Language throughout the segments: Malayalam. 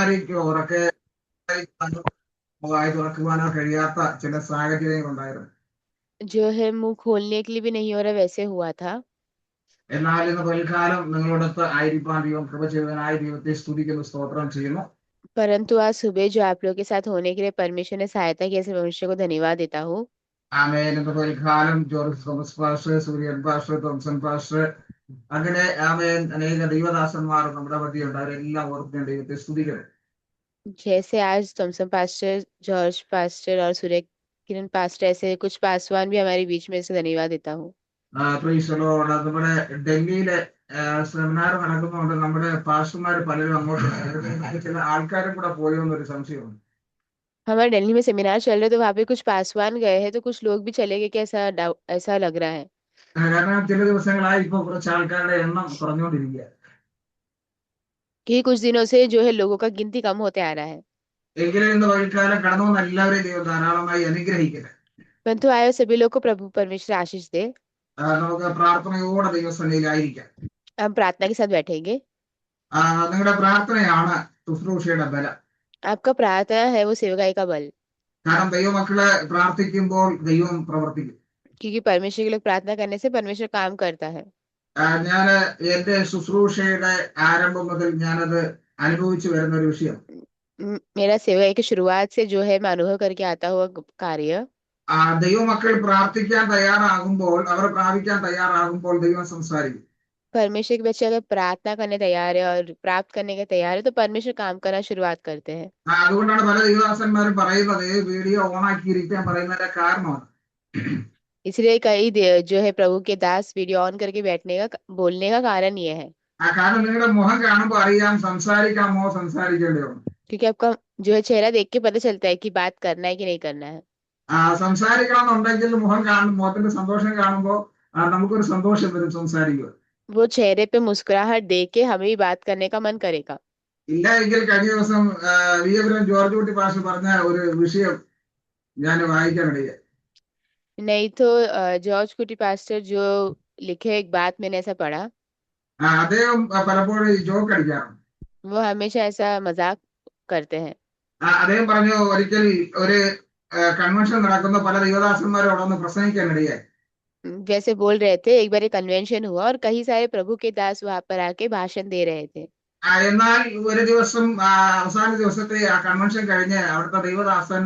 സെമിനാരിക്ക് ഉറക്കെ വായി തുറക്കുവാനോ കഴിയാത്ത ചില സാഹചര്യങ്ങളുണ്ടായിരുന്നു. जो है मुंह खोलने के लिए भी नहीं हो रहा, वैसे हुआ था। എന്നാൽ ഇന്ന് പൽക്കാലം നിങ്ങളോടൊത്ത് ആയിരിക്കാൻ ദൈവം കൃപ ചെയ്തതിനായി ദൈവത്തെ സ്തുതിക്കുന്നു, സ്തോത്രം ചെയ്യുന്നു. परंतु आज सुबह जो आप लोग के साथ होने के लिए परमेश्वर ने सहायता की, ऐसे मनुष्य को धन्यवाद देता हूँ। ആമേൻ. ഇന്ന് പൽക്കാലം ജോർജ് തോമസ് പാസ്റ്റർ, സൂര്യൻ പാസ്റ്റർ, തോംസൺ പാസ്റ്റർ, അങ്ങനെ ആമേൻ അനേക ദൈവദാസന്മാർ നമ്മുടെ മധ്യയുണ്ട്. അവരെല്ലാം ഓർത്ത് ഞാൻ ദൈവത്തെ സ്തുതിക്കുന്നു. जैसे आज थॉमसन पास्टर, जॉर्ज पास्टर और सूर्य किरण पास्टर, ऐसे कुछ पासवान भी हमारे बीच में, इससे धन्यवाद देता हूँ। Price the Lord. നമ്മുടെ ഡൽഹിയിലെ സെമിനാർ നടക്കുന്നതുകൊണ്ട് നമ്മുടെ പാസ്റ്റർമാർ പലരും അങ്ങോട്ട് ചില ആൾക്കാരും കൂടെ പോയോ എന്നൊരു സംശയമുണ്ട്. हमारे दिल्ली में सेमिनार चल रहे तो वहां पे कुछ पासवान गए हैं, तो कुछ लोग भी चले गए, कैसा ऐसा लग रहा है। കാരണം ചില ദിവസങ്ങളായി ഇപ്പൊ കുറച്ച് ആൾക്കാരുടെ എണ്ണം കുറഞ്ഞുകൊണ്ടിരിക്കുക. कि कुछ दिनों से जो है लोगों का गिनती कम होते आ रहा है। എങ്കിലും ഇന്ന് വൈകാലം കടന്നു വന്ന എല്ലാവരെയും ദൈവം ധാരാളമായി അനുഗ്രഹിക്കട്ടെ. परंतु आए सभी लोग को प्रभु परमेश्वर आशीष दे। നമുക്ക് പ്രാർത്ഥനയോടെ ദൈവസന്നിധിയിലായിരിക്കാം. हम प्रार्थना के साथ बैठेंगे। നിങ്ങളുടെ പ്രാർത്ഥനയാണ് ശുശ്രൂഷയുടെ ബലം. आपका प्रार्थना है वो सेवकाई का बल, കാരണം ദൈവമക്കളെ പ്രാർത്ഥിക്കുമ്പോൾ ദൈവം പ്രവർത്തിക്കും. क्योंकि परमेश्वर के लोग प्रार्थना करने से परमेश्वर काम करता है। ഞാൻ എന്റെ ശുശ്രൂഷയുടെ ആരംഭം മുതൽ ഞാനത് അനുഭവിച്ചു വരുന്ന ഒരു വിഷയം. मेरा सेवकाई की शुरुआत से जो है मैं अनुभव करके आता हुआ कार्य, ദൈവമക്കൾ പ്രാർത്ഥിക്കാൻ തയ്യാറാകുമ്പോൾ, അവർ പ്രാപിക്കാൻ തയ്യാറാകുമ്പോൾ ദൈവം സംസാരിക്കും. परमेश्वर के बच्चे अगर प्रार्थना करने तैयार है और प्राप्त करने के तैयार है, तो परमेश्वर काम करना शुरुआत करते हैं। അതുകൊണ്ടാണ് പല ദൈവദാസന്മാരും പറയുന്നത് വീഡിയോ ഓണാക്കിയിരിക്കാൻ പറയുന്നതിന്റെ കാരണമാണ്. इसलिए कई जो है प्रभु के दास वीडियो ऑन करके बैठने का बोलने का कारण ये है, കാരണം നിങ്ങളുടെ മുഖം കാണുമ്പോൾ അറിയാം സംസാരിക്കാമോ സംസാരിക്കേണ്ടയോ. क्योंकि आपका जो है चेहरा देख के पता चलता है कि बात करना है कि नहीं करना है। സംസാരിക്കണം എന്നുണ്ടെങ്കിൽ മുഖത്തിന്റെ സന്തോഷം കാണുമ്പോൾ നമുക്കൊരു സന്തോഷം വരും സംസാരിക്കുക. वो चेहरे पे मुस्कुराहट देख के हमें भी बात करने का मन करेगा। ഇല്ല എങ്കിൽ കഴിഞ്ഞ ദിവസം വിയപുരം ജോർജ് കുട്ടി പാസ്റ്റർ പറഞ്ഞ ഒരു വിഷയം ഞാൻ വായിക്കാനിടയായി. नहीं तो जॉर्ज कुटी पास्टर जो लिखे एक बात मैंने ऐसा पढ़ा, അദ്ദേഹം പലപ്പോഴും ഈ ജോക്ക് അടിക്കാറുണ്ട്. वो हमेशा ऐसा मजाक करते हैं। അദ്ദേഹം പറഞ്ഞു ഒരിക്കൽ ഒരു കൺവെൻഷൻ നടക്കുന്ന പല ദൈവദാസന്മാരോടൊന്ന് പ്രസംഗിക്കാനിടയായി. वैसे बोल रहे थे, एक बार एक कन्वेंशन हुआ और कई सारे प्रभु के दास वहां पर आके भाषण दे रहे थे। എന്നാൽ ഒരു ദിവസം അവസാന ദിവസത്തെ ആ കൺവെൻഷൻ കഴിഞ്ഞ് അവിടുത്തെ ദൈവദാസൻ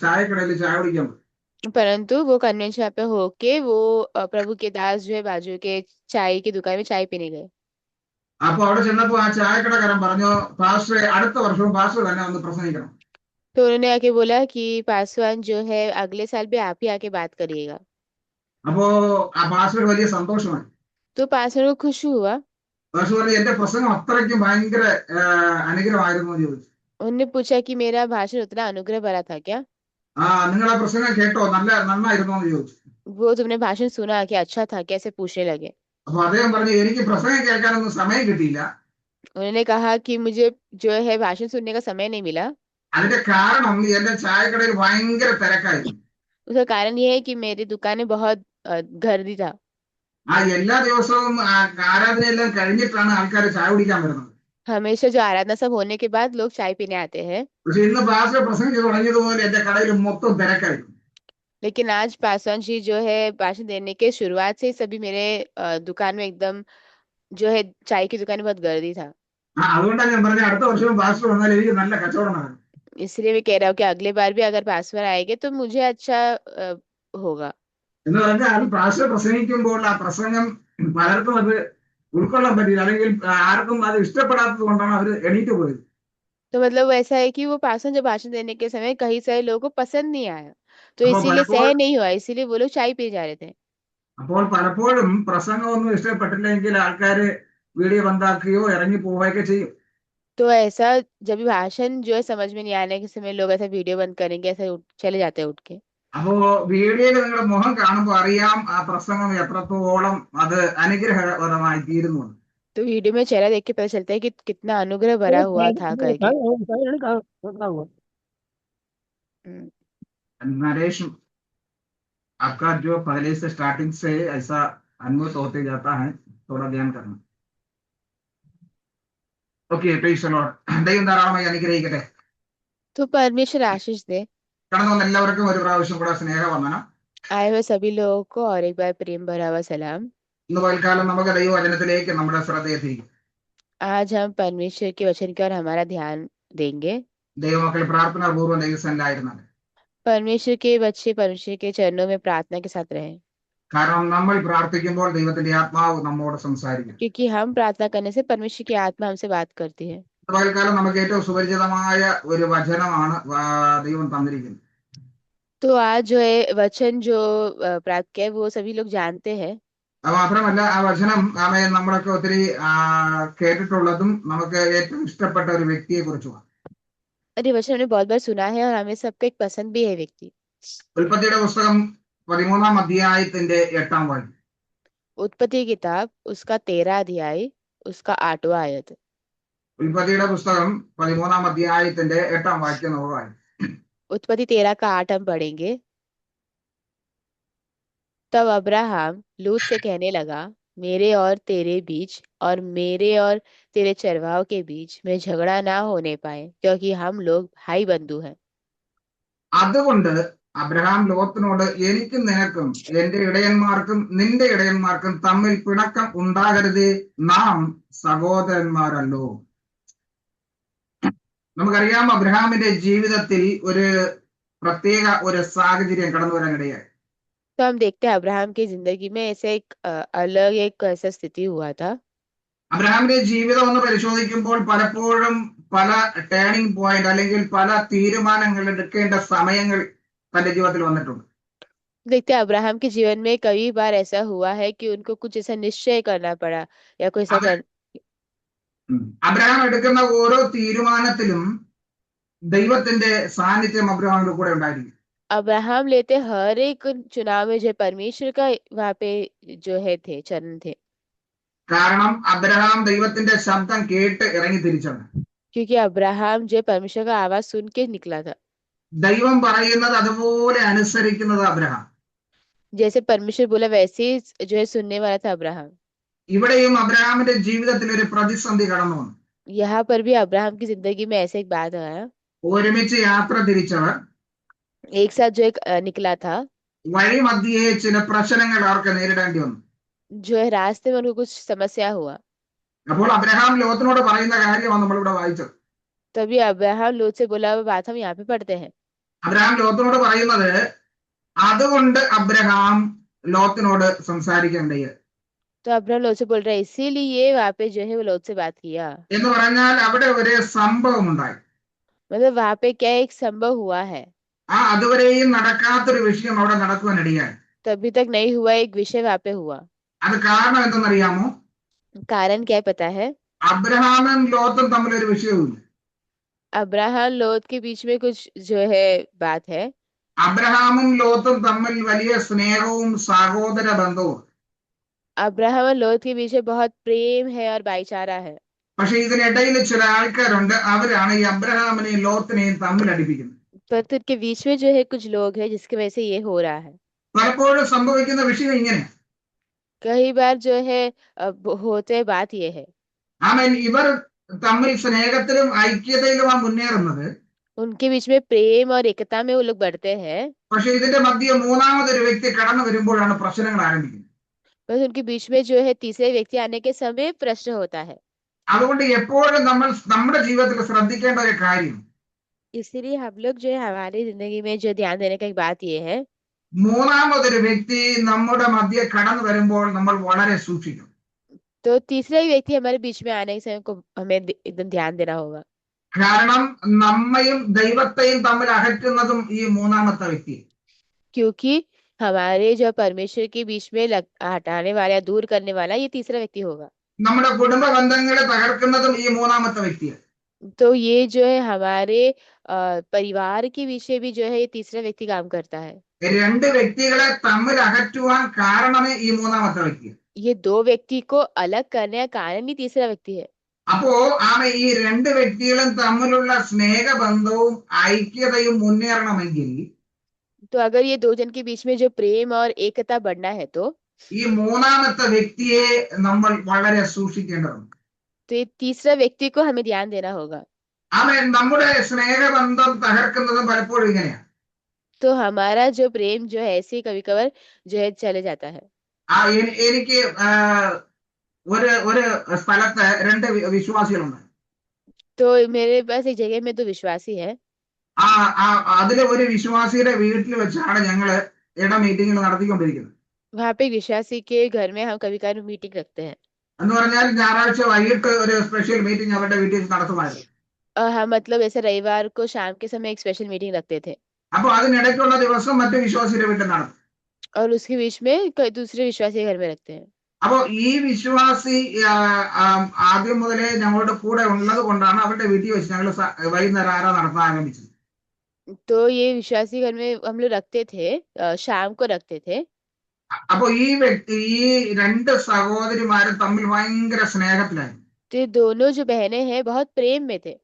ചായക്കടയിൽ ചായ കുടിക്കാൻ പോയി. परंतु वो कन्वेंशन पे होके वो प्रभु के दास जो है बाजू के चाय की दुकान में चाय पीने गए। അപ്പൊ അവിടെ ചെന്നപ്പോ ആ ചായക്കടക്കാരൻ പറഞ്ഞു പാസ്റ്ററെ അടുത്ത വർഷവും പാസ്റ്റർ തന്നെ ഒന്ന് പ്രസംഗിക്കണം. तो उन्होंने आके बोला कि पासवान जो है अगले साल भी आप ही आके बात करिएगा। അപ്പോ ആ പാസ്റ്റർക്ക് വലിയ സന്തോഷമായി. तो पासवान को खुश हुआ। പാസ്റ്റർ പറഞ്ഞു എന്റെ പ്രസംഗം അത്രയ്ക്കും ഭയങ്കര അനുഗ്രഹമായിരുന്നു എന്ന് ചോദിച്ചു. उन्होंने पूछा कि मेरा भाषण उतना अनुग्रह भरा था क्या? നിങ്ങൾ ആ പ്രസംഗം കേട്ടോ, നന്നായിരുന്നു എന്ന് ചോദിച്ചു. वो तुमने भाषण सुना कि अच्छा था, कैसे पूछने लगे। അപ്പൊ അദ്ദേഹം പറഞ്ഞു എനിക്ക് പ്രസംഗം കേൾക്കാനൊന്നും സമയം കിട്ടിയില്ല. उन्होंने कहा कि मुझे जो है भाषण सुनने का समय नहीं मिला। അതിന്റെ കാരണം എന്റെ ചായക്കടയിൽ ഭയങ്കര തിരക്കായിരുന്നു. उसका कारण ये है कि मेरी दुकान में बहुत गर्दी था। എല്ലാ ദിവസവും ആരാധനയെല്ലാം കഴിഞ്ഞിട്ടാണ് ആൾക്കാർ ചായ കുടിക്കാൻ വരുന്നത്. हमेशा जो आराधना सब होने के बाद लोग चाय पीने आते हैं। പക്ഷെ ഇന്ന് പാസ്റ്റർ പ്രസംഗിച്ച് തുടങ്ങിയതുപോലെ എന്റെ കടയിൽ മൊത്തം തിരക്കായിരുന്നു. लेकिन आज पासवान जी जो है भाषण देने के शुरुआत से ही सभी मेरे दुकान में एकदम जो है चाय की दुकान में बहुत गर्दी था। അതുകൊണ്ടാണ് ഞാൻ പറഞ്ഞ അടുത്ത വർഷവും പാസ്റ്റർ വന്നാൽ എനിക്ക് നല്ല കച്ചവടം നടക്കും. इसलिए मैं कह रहा हूँ कि अगले बार भी अगर पासवान आएंगे तो मुझे अच्छा होगा। എന്ന് പറഞ്ഞാൽ പാസ്റ്റർ പ്രസംഗിക്കുമ്പോൾ ആ പ്രസംഗം പലർക്കും അത് ഉൾക്കൊള്ളാൻ പറ്റില്ല, അല്ലെങ്കിൽ ആർക്കും അത് ഇഷ്ടപ്പെടാത്തത് കൊണ്ടാണ് അവർ എണീറ്റ് പോയത്. तो मतलब ऐसा है कि वो पासवान जब भाषण देने के समय कई सारे लोगों को पसंद नहीं आया, तो അപ്പൊ इसीलिए പലപ്പോഴും सह नहीं हुआ, इसीलिए वो लोग चाय पी जा रहे थे। അപ്പോൾ പലപ്പോഴും പ്രസംഗമൊന്നും ഇഷ്ടപ്പെട്ടില്ലെങ്കിൽ ആൾക്കാര് വീഡിയോ ബന്ധാക്കുകയോ ഇറങ്ങി പോവുകയൊക്കെ ചെയ്യും. तो ऐसा जब भी भाषण जो है समझ में नहीं आने के समय लोग ऐसा वीडियो बंद करेंगे, ऐसे चले जाते हैं उठ के। അപ്പോ വീഡിയോയിൽ നിങ്ങളുടെ മുഖം കാണുമ്പോൾ അറിയാം ആ പ്രസംഗം എത്രത്തോളം അത് അനുഗ്രഹപരമായി തീരുന്നു. तो वीडियो में चेहरा देख के पता चलता है कि कितना अनुग्रह भरा हुआ था करके। नरेश, आपका जो पहले से स्टार्टिंग से ऐसा अनुभव होते जाता है, थोड़ा ध्यान करना. Okay, price the Lord. ദൈവം ധാരാളമായി അനുഗ്രഹിക്കട്ടെ. तो परमेश्वर आशीष दे। കടന്നു വന്ന എല്ലാവർക്കും ഒരു പ്രാവശ്യം കൂടെ സ്നേഹവന്ദനം. आए हुए सभी लोगों को और एक बार प्रेम भरा हुआ सलाम। ഇന്ന് പൽക്കാലം നമുക്ക് ദൈവവചനത്തിലേക്ക് നമ്മുടെ ശ്രദ്ധയെ തിരിക്കും. आज हम परमेश्वर के वचन की ओर हमारा ध्यान देंगे। ദൈവമക്കൾ പ്രാർത്ഥനാപൂർവ്വം ദൈവസന്നിധിയിലായിരുന്നത്. परमेश्वर के बच्चे परमेश्वर के चरणों में प्रार्थना के साथ रहें, കാരണം നമ്മൾ പ്രാർത്ഥിക്കുമ്പോൾ ദൈവത്തിന്റെ ആത്മാവ് നമ്മോട് സംസാരിക്കും. क्योंकि हम प्रार्थना करने से परमेश्वर की आत्मा हमसे बात करती है। ഇന്ന് പൽക്കാലം നമുക്ക് ഏറ്റവും സുപരിചിതമായ ഒരു വചനമാണ് ദൈവം തന്നിരിക്കുന്നത്. तो आज जो है वचन जो प्राप्त किया है, वो सभी लोग जानते हैं। അത് മാത്രമല്ല, ആ വചനം നമ്മളൊക്കെ ഒത്തിരി കേട്ടിട്ടുള്ളതും നമുക്ക് ഏറ്റവും ഇഷ്ടപ്പെട്ട ഒരു വ്യക്തിയെ കുറിച്ചുമാണ്. और ये वचन हमने बहुत बार सुना है और हमें सबको एक पसंद भी है व्यक्ति। ഉൽപ്പത്തിയുടെ പുസ്തകം 13-ാം അധ്യായത്തിന്റെ 8-ാം വാക്യം. उत्पत्ति की किताब उसका 13 अध्याय उसका 8वां आयत। ഉൽപ്പത്തിയുടെ പുസ്തകം 13-ാം അധ്യായത്തിന്റെ 8-ാം വാക്യം നമുക്ക് വായിക്കാം. उत्पत्ति 13 का 8 हम पढ़ेंगे। तब अब्राहम लूत से कहने लगा, मेरे और तेरे बीच और मेरे और तेरे चरवाहों के बीच में झगड़ा ना होने पाए, क्योंकि हम लोग भाई बंधु हैं। അതുകൊണ്ട് അബ്രഹാം ലോത്തിനോട്, എനിക്കും നിനക്കും എന്റെ ഇടയന്മാർക്കും നിന്റെ ഇടയന്മാർക്കും തമ്മിൽ പിണക്കം ഉണ്ടാകരുത്, നാം സഹോദരന്മാരല്ലോ. നമുക്കറിയാം, അബ്രഹാമിന്റെ ജീവിതത്തിൽ ഒരു പ്രത്യേക ഒരു സാഹചര്യം കടന്നു വരാനിടയായി. तो हम देखते हैं अब्राहम की जिंदगी में ऐसे एक अलग एक ऐसा स्थिति हुआ था। അബ്രഹാമിന്റെ ജീവിതം ഒന്ന് പരിശോധിക്കുമ്പോൾ പലപ്പോഴും പല ടേണിംഗ് പോയിന്റ് അല്ലെങ്കിൽ പല തീരുമാനങ്ങൾ എടുക്കേണ്ട സമയങ്ങൾ തന്റെ ജീവിതത്തിൽ വന്നിട്ടുണ്ട്. देखते हैं अब्राहम के जीवन में कई बार ऐसा हुआ है कि उनको कुछ ऐसा निश्चय करना पड़ा या कोई ऐसा कर അബ്രഹാം എടുക്കുന്ന ഓരോ തീരുമാനത്തിലും ദൈവത്തിന്റെ സാന്നിധ്യം അബ്രഹാമിന്റെ കൂടെ ഉണ്ടായിരിക്കും. अब्राहम लेते हर एक चुनाव में जो परमेश्वर का वहां पे जो है थे चरण थे, കാരണം അബ്രഹാം ദൈവത്തിന്റെ ശബ്ദം കേട്ട് ഇറങ്ങി തിരിച്ചാണ്. क्योंकि अब्राहम जो परमेश्वर का आवाज सुन के निकला था। ദൈവം പറയുന്നത് അതുപോലെ അനുസരിക്കുന്നത് അബ്രഹാം. जैसे परमेश्वर बोला वैसे ही जो है सुनने वाला था अब्राहम। ഇവിടെയും അബ്രഹാമിന്റെ ജീവിതത്തിൽ ഒരു പ്രതിസന്ധി കടന്നു വന്നു. यहाँ पर भी अब्राहम की जिंदगी में ऐसे एक बात आया। ഒരുമിച്ച് യാത്ര തിരിച്ചവർ एक साथ जो एक निकला था, വഴി മധ്യേ ചില പ്രശ്നങ്ങൾ അവർക്ക് നേരിടേണ്ടി വന്നു. जो है रास्ते में उनको कुछ समस्या हुआ। അപ്പോൾ അബ്രഹാം ലോത്തിനോട് പറയുന്ന കാര്യമാണ് നമ്മളിവിടെ വായിച്ചത്. तभी अब्राहम लोत से बोला वो बात हम यहाँ पे पढ़ते हैं। അബ്രഹാം ലോത്തിനോട് പറയുന്നത്, അതുകൊണ്ട് അബ്രഹാം ലോത്തിനോട് സംസാരിക്കേണ്ടത്. तो अब्राहम लोत से बोल रहा है, इसीलिए वहाँ पे जो है वो लोत से बात किया। എന്ന് പറഞ്ഞാൽ അവിടെ ഒരു സംഭവം ഉണ്ടായി. मतलब वहाँ पे क्या एक संभव हुआ है, അതുവരെയും നടക്കാത്തൊരു വിഷയം അവിടെ നടക്കുവാനിടയായി. तभी तक नहीं हुआ एक विषय वहाँ पे हुआ। അത് കാരണം എന്തെന്നറിയാമോ? कारण क्या है पता है? അബ്രഹാമും ലോത്തും തമ്മിൽ ഒരു വിഷയവുമില്ല. अब्राहम लोत के बीच में कुछ जो है बात है। അബ്രഹാമും ലോത്തും തമ്മിൽ വലിയ സ്നേഹവും സഹോദര ബന്ധവും. अब्राहम और लोत के बीच में बहुत प्रेम है और भाईचारा है। പക്ഷെ ഇതിനിടയിൽ ചില ആൾക്കാരുണ്ട്, അവരാണ് ഈ അബ്രഹാമിനെയും ലോത്തിനെയും തമ്മിൽ അടുപ്പിക്കുന്നത്. पर के बीच में जो है कुछ लोग हैं जिसकी वजह से ये हो रहा है। പലപ്പോഴും സംഭവിക്കുന്ന വിഷയം ഇങ്ങനെ. कई बार जो है होते बात ये है, ഇവർ തമ്മിൽ സ്നേഹത്തിലും ഐക്യതയിലുമാണ് മുന്നേറുന്നത്. उनके बीच में प्रेम और एकता में वो लोग बढ़ते हैं, പക്ഷെ ഇതിന്റെ മധ്യ മൂന്നാമതൊരു വ്യക്തി കടന്നു വരുമ്പോഴാണ് പ്രശ്നങ്ങൾ ആരംഭിക്കുന്നത്. बस उनके बीच में जो है तीसरे व्यक्ति आने के समय प्रश्न होता है। അതുകൊണ്ട് എപ്പോഴും നമ്മൾ നമ്മുടെ ജീവിതത്തിൽ ശ്രദ്ധിക്കേണ്ട ഒരു കാര്യം, इसलिए हम लोग जो है हमारी जिंदगी में जो ध्यान देने का एक बात ये है, മൂന്നാമതൊരു വ്യക്തി നമ്മുടെ മധ്യ കടന്നു വരുമ്പോൾ നമ്മൾ വളരെ സൂക്ഷിക്കണം. तो तीसरा ही व्यक्ति हमारे बीच में आने के समय को हमें एकदम ध्यान देना होगा। കാരണം നമ്മയും ദൈവത്തെയും തമ്മിൽ അകറ്റുന്നതും ഈ മൂന്നാമത്തെ വ്യക്തി. क्योंकि हमारे जो परमेश्वर के बीच में हटाने वाला या दूर करने वाला ये तीसरा व्यक्ति होगा। നമ്മുടെ കുടുംബ ബന്ധങ്ങളെ തകർക്കുന്നതും ഈ മൂന്നാമത്തെ വ്യക്തിയാണ്. तो ये जो है हमारे परिवार के विषय भी जो है ये तीसरा व्यक्ति काम करता है। രണ്ട് വ്യക്തികളെ തമ്മിൽ അകറ്റുവാൻ കാരണമേ ഈ മൂന്നാമത്തെ വ്യക്തി. ये दो व्यक्ति को अलग करने का कारण ही तीसरा व्यक्ति है। അപ്പോ ഈ രണ്ട് വ്യക്തികളും തമ്മിലുള്ള സ്നേഹബന്ധവും ഐക്യതയും മുന്നേറണമെങ്കിൽ, तो अगर ये दो जन के बीच में जो प्रेम और एकता बढ़ना है तो ഈ മൂന്നാമത്തെ വ്യക്തിയെ നമ്മൾ വളരെ സൂക്ഷിക്കേണ്ടതുണ്ട്. तो ये तीसरा व्यक्ति को हमें ध्यान देना होगा। ആമേൻ. നമ്മുടെ സ്നേഹബന്ധം തകർക്കുന്നതും പലപ്പോഴും ഇങ്ങനെയാണ്. तो हमारा जो प्रेम जो है ऐसे कभी कभार जो है चले जाता है। എനിക്ക് ഒരു ഒരു സ്ഥലത്ത് രണ്ട് വിശ്വാസികളുണ്ട്. तो मेरे पास एक जगह में 2 विश्वासी है। ആ അതിലെ ഒരു വിശ്വാസിയുടെ വീട്ടിൽ വെച്ചാണ് ഞങ്ങള് മീറ്റിംഗ് നടത്തിക്കൊണ്ടിരിക്കുന്നത്. वहां पे एक विश्वासी के घर में हम कभी कभार मीटिंग रखते हैं। എന്ന് പറഞ്ഞാൽ ഞായറാഴ്ച വൈകിട്ട് ഒരു സ്പെഷ്യൽ മീറ്റിംഗ് അവരുടെ വീട്ടിൽ വെച്ച് നടത്തുമായിരുന്നു. हम मतलब ऐसे रविवार को शाम के समय एक स्पेशल मीटिंग रखते थे അപ്പൊ അതിനിടയ്ക്കുള്ള ദിവസം മറ്റു വിശ്വാസിയുടെ വീട്ടിൽ നടത്തും. और उसके बीच में दूसरे विश्वासी के घर में रखते हैं। അപ്പൊ ഈ വിശ്വാസി ആദ്യം മുതലേ ഞങ്ങളുടെ കൂടെ ഉള്ളത് കൊണ്ടാണ് അവരുടെ വീട്ടിൽ വെച്ച് ഞങ്ങൾ വൈകുന്നേരം ആരാ നടത്താൻ ആരംഭിച്ചത്. तो ये विश्वासी घर में हम लोग रखते थे, शाम को रखते थे। അപ്പൊ ഈ രണ്ട് സഹോദരിമാരും തമ്മിൽ ഭയങ്കര സ്നേഹത്തിലായിരുന്നു. तो ये दोनों जो बहनें हैं बहुत प्रेम में थे।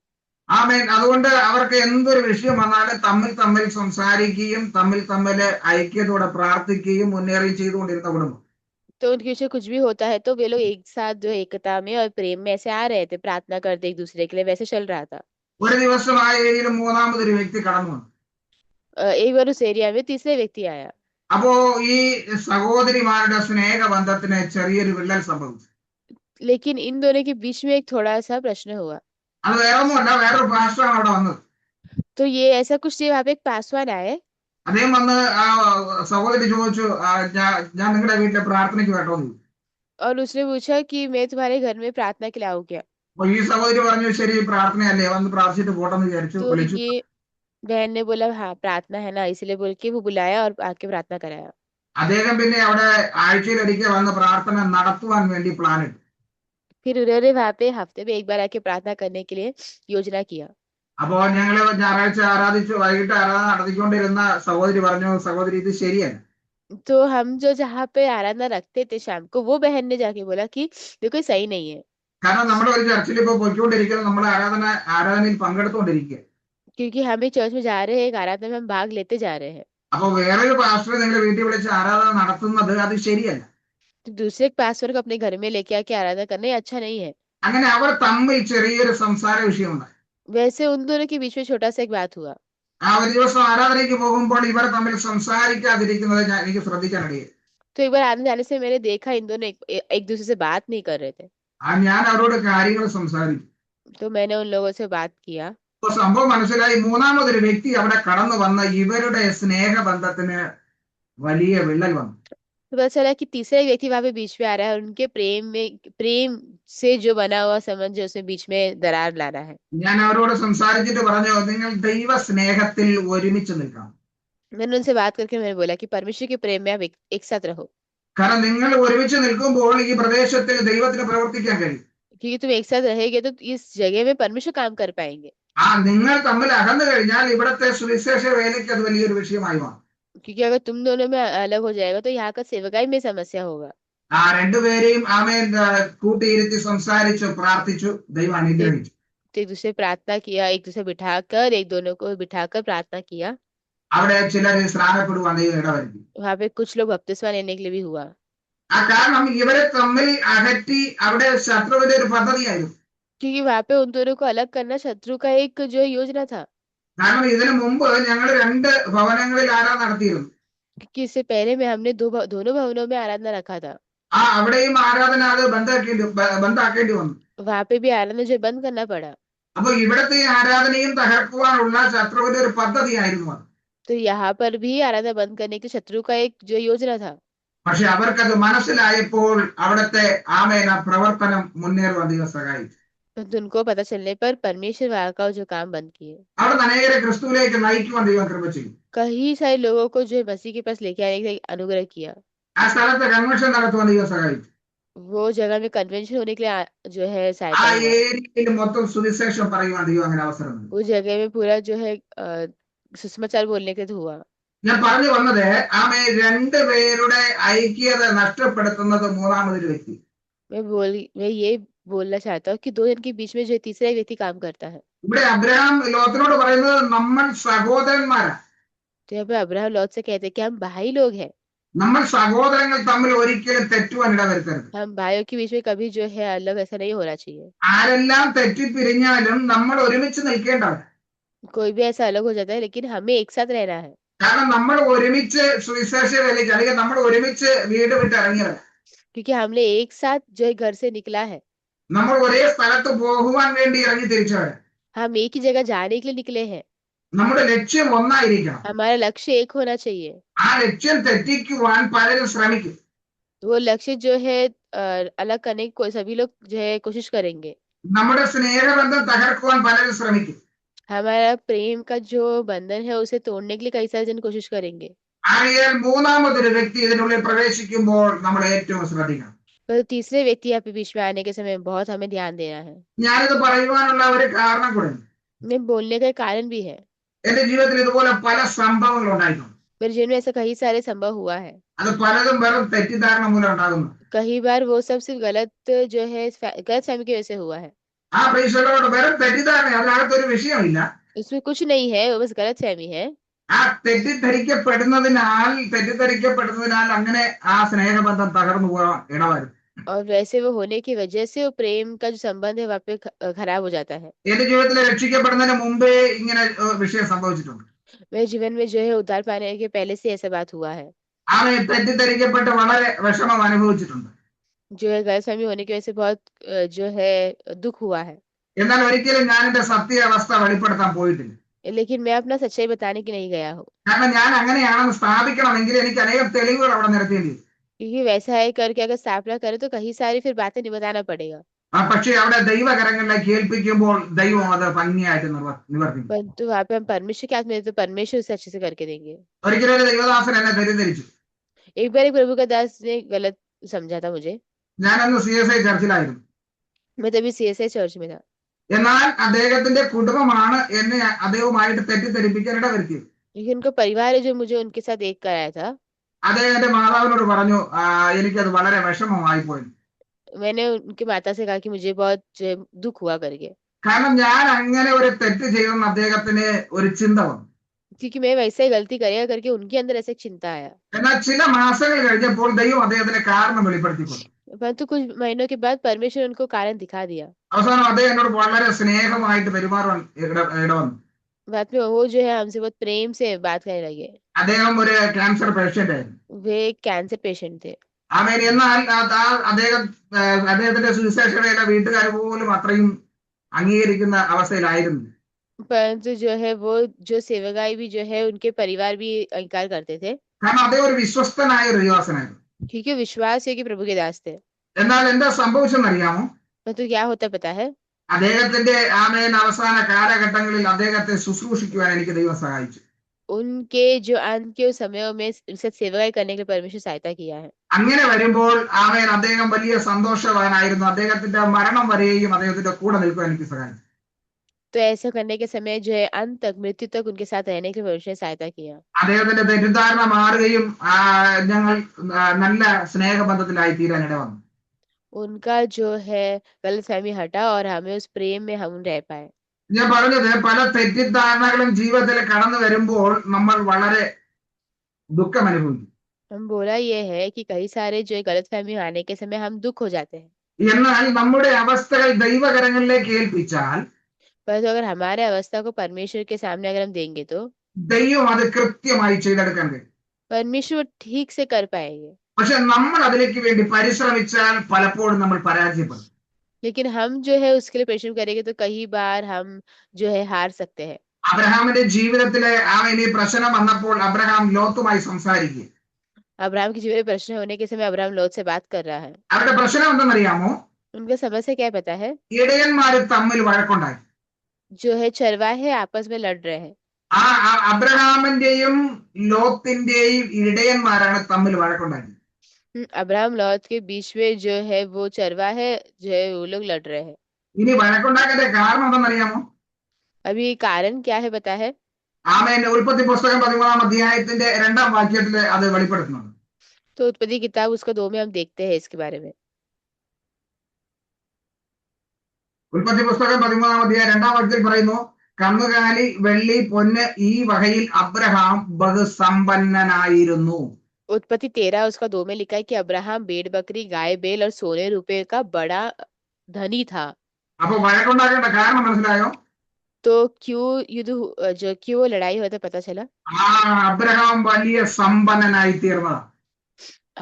ആമേൻ. അതുകൊണ്ട് അവർക്ക് എന്തൊരു വിഷയം വന്നാലും തമ്മിൽ തമ്മിൽ സംസാരിക്കുകയും തമ്മിൽ തമ്മിൽ ഐക്യത്തോടെ പ്രാർത്ഥിക്കുകയും മുന്നേറുകയും ചെയ്തുകൊണ്ടിരുന്ന കുടുംബം. तो उनके पीछे कुछ भी होता है तो वे लोग एक साथ जो एकता में और प्रेम में ऐसे आ रहे थे, प्रार्थना करते एक दूसरे के लिए, वैसे चल रहा था। ഒരു ദിവസം ആ ഏരിയയിൽ മൂന്നാമതൊരു വ്യക്തി കടന്നു വന്നു. एक बार उस एरिया में तीसरे व्यक्ति आया। അപ്പോ ഈ സഹോദരിമാരുടെ സ്നേഹബന്ധത്തിന് ചെറിയൊരു വിള്ളൽ സംഭവിച്ചു. लेकिन इन दोनों के बीच में एक थोड़ा सा प्रश्न हुआ। അത് വേറെ ഒന്നുമല്ല, വേറൊരു പാസ്റ്ററാണ് അവിടെ വന്നത്. तो ये ऐसा कुछ नहीं, वहां पे एक पासवान आए। അദ്ദേഹം വന്ന് ആ സഹോദരി ചോദിച്ചു, ഞാൻ നിങ്ങളുടെ വീട്ടിലെ പ്രാർത്ഥനയ്ക്ക് കേട്ടോന്ന്. और उसने पूछा कि मैं तुम्हारे घर में प्रार्थना के लिए आऊँ क्या। അപ്പൊ ഈ സഹോദരി പറഞ്ഞു, ശരി പ്രാർത്ഥനയല്ലേ, വന്ന് പ്രാർത്ഥിച്ചിട്ട് പോട്ടെന്ന് വിചാരിച്ചു. तो വിളിച്ചു. ये बहन ने बोला हाँ प्रार्थना है ना, इसलिए बोल के वो बुलाया और आके प्रार्थना कराया। അദ്ദേഹം പിന്നെ അവിടെ ആഴ്ചയിൽ ഒരിക്കൽ വന്ന് പ്രാർത്ഥന നടത്തുവാൻ വേണ്ടി പ്ലാൻ ഇട്ടു. फिर उन्होंने वहां पे हफ्ते में एक बार आके प्रार्थना करने के लिए योजना किया। അപ്പോ ഞങ്ങള് ഞായറാഴ്ച ആരാധിച്ചു വൈകിട്ട് ആരാധന നടത്തിക്കൊണ്ടിരുന്ന സഹോദരി പറഞ്ഞു, സഹോദരി ഇത് ശരിയല്ല. तो हम जो जहाँ पे आराधना रखते थे शाम को, वो बहन ने जाके बोला कि देखो ये सही नहीं है। കാരണം നമ്മുടെ ഒരു ചർച്ചിൽ ഇപ്പൊ പൊയ്ക്കൊണ്ടിരിക്കുന്നത്, നമ്മൾ ആരാധനയിൽ പങ്കെടുത്തുകൊണ്ടിരിക്കുക. क्योंकि हम एक चर्च में जा रहे हैं, एक आराधना में हम भाग लेते जा रहे हैं। അപ്പൊ വേറൊരു പാസ്റ്റർ നിങ്ങളുടെ വീട്ടിൽ വിളിച്ച് ആരാധന നടത്തുന്നത് അത് ശരിയല്ല. तो दूसरे एक पास्टर को अपने घर में लेके आके आराधना करना ये अच्छा नहीं है। അങ്ങനെ അവർ തമ്മിൽ ചെറിയൊരു സംസാര വിഷയമുണ്ട്. वैसे उन दोनों के बीच में छोटा सा एक बात हुआ। ആ ഒരു ദിവസം ആരാധനയ്ക്ക് പോകുമ്പോൾ ഇവർ തമ്മിൽ സംസാരിക്കാതിരിക്കുന്നത് എനിക്ക് ശ്രദ്ധിക്കാനിടയായി. तो एक बार आराधना जाने से मैंने देखा इन दोनों एक दूसरे से बात नहीं कर रहे थे। ഞാൻ അവരോട് കാര്യങ്ങൾ സംസാരിച്ചു. तो मैंने उन लोगों से बात किया। അപ്പൊ സംഭവം മനസ്സിലായി, മൂന്നാമതൊരു വ്യക്തി അവിടെ കടന്നു വന്ന ഇവരുടെ സ്നേഹബന്ധത്തിന് വലിയ വിള്ളൽ വന്നു. तो पता चला कि तीसरा व्यक्ति वहां पे बीच में आ रहा है और उनके प्रेम से जो बना हुआ संबंध जो उसमें बीच में दरार लाना है। ഞാൻ അവരോട് സംസാരിച്ചിട്ട് പറഞ്ഞു, നിങ്ങൾ ദൈവ സ്നേഹത്തിൽ ഒരുമിച്ച് നിൽക്കണം. मैंने उनसे बात करके मैंने बोला कि परमेश्वर के प्रेम में आप एक साथ रहो। കാരണം നിങ്ങൾ ഒരുമിച്ച് നിൽക്കുമ്പോൾ ഈ പ്രദേശത്തിൽ ദൈവത്തിന് പ്രവർത്തിക്കാൻ കഴിയും. क्योंकि तुम एक साथ रहेंगे तो इस जगह में परमेश्वर काम कर पाएंगे। നിങ്ങൾ തമ്മിൽ അകന്നു കഴിഞ്ഞാൽ ഇവിടത്തെ സുവിശേഷ വേലയ്ക്ക് അത് വലിയൊരു വിഷയമായി മാറും. क्योंकि अगर तुम दोनों में अलग हो जाएगा तो यहाँ का सेवकाई में समस्या होगा। ആ രണ്ടുപേരെയും ആമേൻ കൂട്ടിയിരുത്തി സംസാരിച്ചു പ്രാർത്ഥിച്ചു, ദൈവം അനുഗ്രഹിച്ചു. तो एक दूसरे प्रार्थना किया, एक दूसरे बिठाकर एक दोनों को बिठाकर प्रार्थना किया। അവിടെ ചിലർ സ്നാനപ്പെടുവാൻ ദൈവം ഇടവരുത്തി. वहां पे कुछ लोग बपतिस्मा लेने के लिए भी हुआ। കാരണം ഇവരെ തമ്മിൽ അകറ്റി അവിടെ ശത്രുവിന്റെ ഒരു പദ്ധതിയായിരുന്നു. क्योंकि वहां पे उन दोनों को अलग करना शत्रु का एक जो योजना था। കാരണം ഇതിനു മുമ്പ് ഞങ്ങൾ രണ്ട് ഭവനങ്ങളിൽ ആരാധന നടത്തിയിരുന്നു. क्योंकि इससे पहले में हमने दोनों भवनों में आराधना रखा था। അവിടെയും ആരാധന അത് ബന്ധാക്കേണ്ടി വന്നു. वहां पे भी आराधना जो बंद करना पड़ा। അപ്പൊ ഇവിടത്തെ ആരാധനയും തകർക്കുവാനുള്ള ശത്രുവിന്റെ ഒരു പദ്ധതിയായിരുന്നു അത്. तो यहाँ पर भी आराधना बंद करने की शत्रु का एक जो योजना था। പക്ഷെ അവർക്കത് മനസ്സിലായപ്പോൾ അവിടുത്തെ ആമേന പ്രവർത്തനം മുന്നേറുവാൻ ദൈവം സഹായിച്ചു. तो उनको पता चलने पर परमेश्वर वहां का जो काम बंद किए। അവിടെ അനേകരെ ക്രിസ്തുവിലേക്ക് നയിക്കുവാൻ ദൈവം കൃപ ചെയ്യും. कई सारे लोगों को जो मसीह के पास लेके आने का अनुग्रह किया। ആ സ്ഥലത്ത് കൺവെൻഷൻ നടത്തുവാൻ ദൈവം സഹായിച്ചു. वो जगह में कन्वेंशन होने के लिए जो है ആ सहायता हुआ। ഏരിയയിൽ മൊത്തം സുവിശേഷം പറയുവാൻ ദൈവം അങ്ങനെ അവസരം നൽകി. वो जगह में पूरा जो है सुसमाचार बोलने के लिए हुआ। ഞാൻ പറഞ്ഞു വന്നത് ആമേ രണ്ടുപേരുടെ ഐക്യത നഷ്ടപ്പെടുത്തുന്നത് മൂന്നാമതൊരു വ്യക്തി. मैं ये बोलना चाहता हूँ कि दो जन के बीच में जो तीसरा व्यक्ति काम करता है। ഇവിടെ അബ്രഹാം ലോത്തിനോട് പറയുന്നത് നമ്മൾ സഹോദരന്മാരാ. तो यहाँ पे अब्राहम लौत से कहते हैं कि हम भाई लोग हैं। നമ്മൾ സഹോദരങ്ങൾ തമ്മിൽ ഒരിക്കലും തെറ്റുവാൻ ഇടവരുത്തരുത്. हम भाइयों के बीच में कभी जो है अलग ऐसा नहीं होना चाहिए. ആരെല്ലാം തെറ്റിപ്പിരിഞ്ഞാലും നമ്മൾ ഒരുമിച്ച് നിൽക്കേണ്ടവർ. कोई भी ऐसा अलग हो जाता है लेकिन हमें एक साथ रहना है. കാരണം നമ്മൾ ഒരുമിച്ച് സുവിശേഷ വേലയ്ക്ക് അല്ലെങ്കിൽ നമ്മൾ ഒരുമിച്ച് വീട് വിട്ട് ഇറങ്ങിയവർ. क्योंकि हमने एक साथ जो है घर से निकला है. നമ്മൾ ഒരേ സ്ഥലത്ത് പോകുവാൻ വേണ്ടി ഇറങ്ങി തിരിച്ചവർ. हम एक ही जगह जाने के लिए निकले हैं. നമ്മുടെ ലക്ഷ്യം ഒന്നായിരിക്കണം. हमारा लक्ष्य एक होना चाहिए. ആ ലക്ഷ്യം തെറ്റിക്കുവാൻ പലരും ശ്രമിക്കും. वो लक्ष्य जो है अलग करने की सभी लोग जो है कोशिश करेंगे. നമ്മുടെ സ്നേഹബന്ധം തകർക്കുവാൻ പലരും ശ്രമിക്കും. हमारा प्रेम का जो बंधन है उसे तोड़ने के लिए कई सारे जन कोशिश करेंगे. ആകയാൽ മൂന്നാമതൊരു വ്യക്തി ഇതിനുള്ളിൽ പ്രവേശിക്കുമ്പോൾ നമ്മൾ ഏറ്റവും ശ്രദ്ധിക്കണം. पर तीसरे व्यक्ति यहाँ पे बीच में आने के समय बहुत हमें ध्यान देना है. ഞാനിത് പറയുവാനുള്ള ഒരു കാരണം കൂടെ. मैं बोलने का कारण भी है. എന്റെ ജീവിതത്തിൽ ഇതുപോലെ പല സംഭവങ്ങൾ ഉണ്ടായിട്ടുണ്ട്. मेरे जीवन में ऐसा कई सारे संभव हुआ है. അത് പലതും വെറും തെറ്റിദ്ധാരണ മൂലം ഉണ്ടാകുന്നു. कई बार वो सब सिर्फ गलत जो है गलत फहमी की वजह से हुआ है. ആ പ്രൈസലോട് വെറും തെറ്റിദ്ധാരണ, അതിനകത്തൊരു വിഷയമില്ല. उसमें कुछ नहीं है, वो बस गलत फहमी है. ആ തെറ്റിദ്ധരിക്കപ്പെടുന്നതിനാൽ അങ്ങനെ ആ സ്നേഹബന്ധം തകർന്നു പോകാൻ ഇടവരും. और वैसे वो होने की वजह से वो प्रेम का जो संबंध है वहाँ पे खराब हो जाता है. എന്റെ ജീവിതത്തിൽ രക്ഷിക്കപ്പെടുന്നതിന് മുമ്പേ ഇങ്ങനെ വിഷയം സംഭവിച്ചിട്ടുണ്ട്. मेरे जीवन में जो है उद्धार पाने के पहले से ऐसा बात हुआ है. ആമേ തെറ്റിദ്ധരിക്കപ്പെട്ട് വളരെ വിഷമം അനുഭവിച്ചിട്ടുണ്ട്. जो है गलतफहमी होने की वजह से बहुत जो है दुख हुआ है. എന്നാൽ ഒരിക്കലും ഞാൻ എന്റെ സത്യാവസ്ഥ വെളിപ്പെടുത്താൻ പോയിട്ടില്ല. लेकिन मैं अपना सच्चाई बताने के नहीं गया हूँ. കാരണം ഞാൻ അങ്ങനെയാണെന്ന് സ്ഥാപിക്കണമെങ്കിൽ എനിക്ക് അനേകം തെളിവുകൾ അവിടെ നിരത്തേണ്ടി വരും. क्योंकि वैसा है करके अगर स्थापना करे तो कई सारी फिर बातें नहीं बताना पड़ेगा. പക്ഷേ അവിടെ ദൈവകരങ്ങളിലേക്ക് ഏൽപ്പിക്കുമ്പോൾ ദൈവം അത് ഭംഗിയായിട്ട് നിവർത്തിക്കും. परंतु वहाँ पे हम परमेश्वर के हाथ में तो परमेश्वर उसे अच्छे से करके देंगे. ഒരിക്കലും ഒരു ദൈവദാസൻ എന്നെ തെറ്റിദ്ധരിച്ചു. एक बार एक प्रभु का दास ने गलत समझा था मुझे. ഞാനന്ന് CSI ചർച്ചിലായിരുന്നു. मैं तभी CSI चर्च में था. എന്നാൽ അദ്ദേഹത്തിന്റെ കുടുംബമാണ് എന്നെ അദ്ദേഹവുമായിട്ട് തെറ്റിദ്ധരിപ്പിക്കാൻ ഇടവരുത്തിയത്. लेकिन उनका परिवार है जो मुझे उनके साथ एक कराया था. അദ്ദേഹത്തിന്റെ മാതാവിനോട് പറഞ്ഞു എനിക്കത് വളരെ വിഷമമായി പോയി. मैंने उनकी माता से कहा कि मुझे बहुत दुख हुआ करके. കാരണം ഞാൻ അങ്ങനെ ഒരു തെറ്റ് ചെയ്യുന്ന അദ്ദേഹത്തിന് ഒരു ചിന്ത വന്നു. क्योंकि मैं वैसे ही गलती करेगा करके उनके अंदर ऐसे चिंता आया. എന്നാൽ ചില മാസങ്ങൾ കഴിഞ്ഞപ്പോൾ ദൈവം അദ്ദേഹത്തിന് കാരണം വെളിപ്പെടുത്തി കൊടുത്തു. परंतु कुछ महीनों के बाद परमेश्वर उनको कारण दिखा दिया. അവസാനം അദ്ദേഹം എന്നോട് വളരെ സ്നേഹമായിട്ട് പെരുമാറാൻ ഇടവന്നു. बाद में वो जो है हमसे बहुत प्रेम से बात करने लगे. അദ്ദേഹം ഒരു ക്യാൻസർ പേഷ്യന്റ് ആയിരുന്നു. वे कैंसर पेशेंट थे. ആമേൻ. എന്നാൽ അദ്ദേഹത്തിന്റെ സുവിശേഷയുടെ വീട്ടുകാർ പോലും അത്രയും അംഗീകരിക്കുന്ന അവസ്ഥയിലായിരുന്നു. परंतु जो है वो जो सेवकाई भी जो है उनके परिवार भी अंगीकार करते थे. കാരണം അദ്ദേഹം ഒരു വിശ്വസ്തനായ ഒരു ദൈവദാസനായിരുന്നു. क्योंकि विश्वास है कि प्रभु के दास थे. എന്നാൽ എന്താ സംഭവിച്ചെന്നറിയാമോ? परंतु क्या होता पता है? അദ്ദേഹത്തിന്റെ ആമേൻ അവസാന കാലഘട്ടങ്ങളിൽ അദ്ദേഹത്തെ ശുശ്രൂഷിക്കുവാൻ എനിക്ക് ദൈവം സഹായിച്ചു. उनके जो अंत के समयों में उनसे सेवकाई करने के लिए परमेश्वर सहायता किया है. അങ്ങനെ വരുമ്പോൾ ആമേൻ അദ്ദേഹം വലിയ സന്തോഷവാനായിരുന്നു. അദ്ദേഹത്തിന്റെ മരണം വരെയും അദ്ദേഹത്തിന്റെ കൂടെ നിൽക്കുവാൻ എനിക്ക് സഹായിച്ചു. तो ऐसा करने के समय जो है अंत तक मृत्यु तक उनके साथ रहने के लिए परमेश्वर ने सहायता किया. അദ്ദേഹത്തിന്റെ തെറ്റിദ്ധാരണ മാറുകയും ഞങ്ങൾ നല്ല സ്നേഹബന്ധത്തിലായി തീരാൻ ഇടവന്നു. उनका जो है गलतफहमी हटा और हमें उस प्रेम में हम रह पाए. ഞാൻ പറഞ്ഞത് പല തെറ്റിദ്ധാരണകളും ജീവിതത്തിൽ കടന്നു വരുമ്പോൾ നമ്മൾ വളരെ ദുഃഖം അനുഭവിക്കും. हम बोला ये है कि कई सारे जो गलतफहमी आने के समय हम दुख हो जाते हैं. എന്നാൽ നമ്മുടെ അവസ്ഥകൾ ദൈവകരങ്ങളിലേക്ക് ഏൽപ്പിച്ചാൽ परंतु अगर हमारे अवस्था को परमेश्वर के सामने अगर हम देंगे तो ദൈവം അത് കൃത്യമായി ചെയ്തെടുക്കാൻ കഴിയും. परमेश्वर ठीक से कर पाएंगे. പക്ഷെ നമ്മൾ അതിലേക്ക് വേണ്ടി പരിശ്രമിച്ചാൽ പലപ്പോഴും നമ്മൾ പരാജയപ്പെടും. लेकिन हम जो है उसके लिए परिश्रम करेंगे तो कई बार हम जो है हार सकते हैं. അബ്രഹാമിന്റെ ജീവിതത്തിലെ ഈ പ്രശ്നം വന്നപ്പോൾ അബ്രഹാം ലോത്തുമായി സംസാരിക്കുക. अब्राहम के जीवन में प्रश्न होने के समय अब्राहम लोत से बात कर रहा है. അവരുടെ പ്രശ്നം എന്തെന്നറിയാമോ? उनका समस्या क्या पता है? ഇടയന്മാര് തമ്മിൽ വഴക്കുണ്ടായി. जो है चरवाहे आपस में लड़ रहे हैं. അബ്രഹാമിന്റെയും ലോത്തിന്റെയും ഇടയന്മാരാണ് തമ്മിൽ വഴക്കുണ്ടായത്. अब्राहम लौत के बीच में जो है वो चरवाहे जो है वो लोग लड़ रहे हैं. ഇനി വഴക്കുണ്ടാക്കിന്റെ കാരണം എന്തെന്നറിയാമോ? अभी कारण क्या है पता है? ആമേൻ. ഉൽപ്പത്തി പുസ്തകം 13-ാം അധ്യായത്തിന്റെ 2-ാം വാക്യത്തിൽ അത് വെളിപ്പെടുത്തുന്നുണ്ട്. तो उत्पत्ति किताब उसका 2 में हम देखते हैं इसके बारे में. ഉൽപ്പത്തി പുസ്തകം 13-ാം അധ്യായം 2-ാം വാക്യത്തിൽ പറയുന്നു, കന്നുകാലി, വെള്ളി, പൊന്ന് ഈ വകയിൽ അബ്രഹാം ബഹുസമ്പന്നനായിരുന്നു. उत्पत्ति 13 उसका 2 में लिखा है कि अब्राहम भेड़ बकरी गाय बैल और सोने रुपए का बड़ा धनी था। അപ്പൊ വഴക്കുണ്ടാക്കേണ്ട കാരണം മനസ്സിലായോ? तो क्यों जो क्यों वो लड़ाई होता पता चला। ആ അബ്രഹാം വലിയ സമ്പന്നനായി തീർന്നതാ.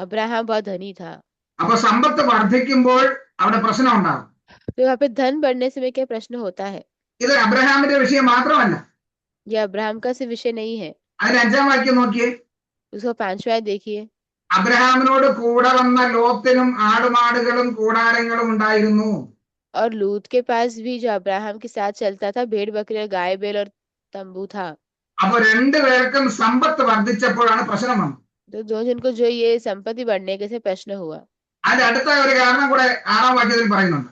अब्राहम बहुत धनी था। അപ്പൊ സമ്പത്ത് വർദ്ധിക്കുമ്പോൾ അവിടെ പ്രശ്നം ഉണ്ടാകും. तो यहाँ पे धन बढ़ने से में क्या प्रश्न होता है। ഇത് അബ്രഹാമിന്റെ വിഷയം മാത്രമല്ല. ये अब्राहम का सिर्फ विषय नहीं है। അതിന് 5-ാം വാക്യം നോക്കിയേ. उसको 5वां देखिए। അബ്രഹാമിനോട് കൂടെ വന്ന ലോത്തിനും ആടുമാടുകളും കൂടാരങ്ങളും ഉണ്ടായിരുന്നു. और लूत के पास भी जो अब्राहम के साथ चलता था भेड़ बकरी और गाय बैल और तंबू था। അപ്പൊ രണ്ടുപേർക്കും സമ്പത്ത് വർദ്ധിച്ചപ്പോഴാണ് പ്രശ്നം വന്നത്. तो दो जन को जो ये संपत्ति बढ़ने के से प्रश्न हुआ। അതിന്റെ അടുത്ത ഒരു കാരണം കൂടെ 6-ാം വാക്യത്തിൽ പറയുന്നുണ്ട്.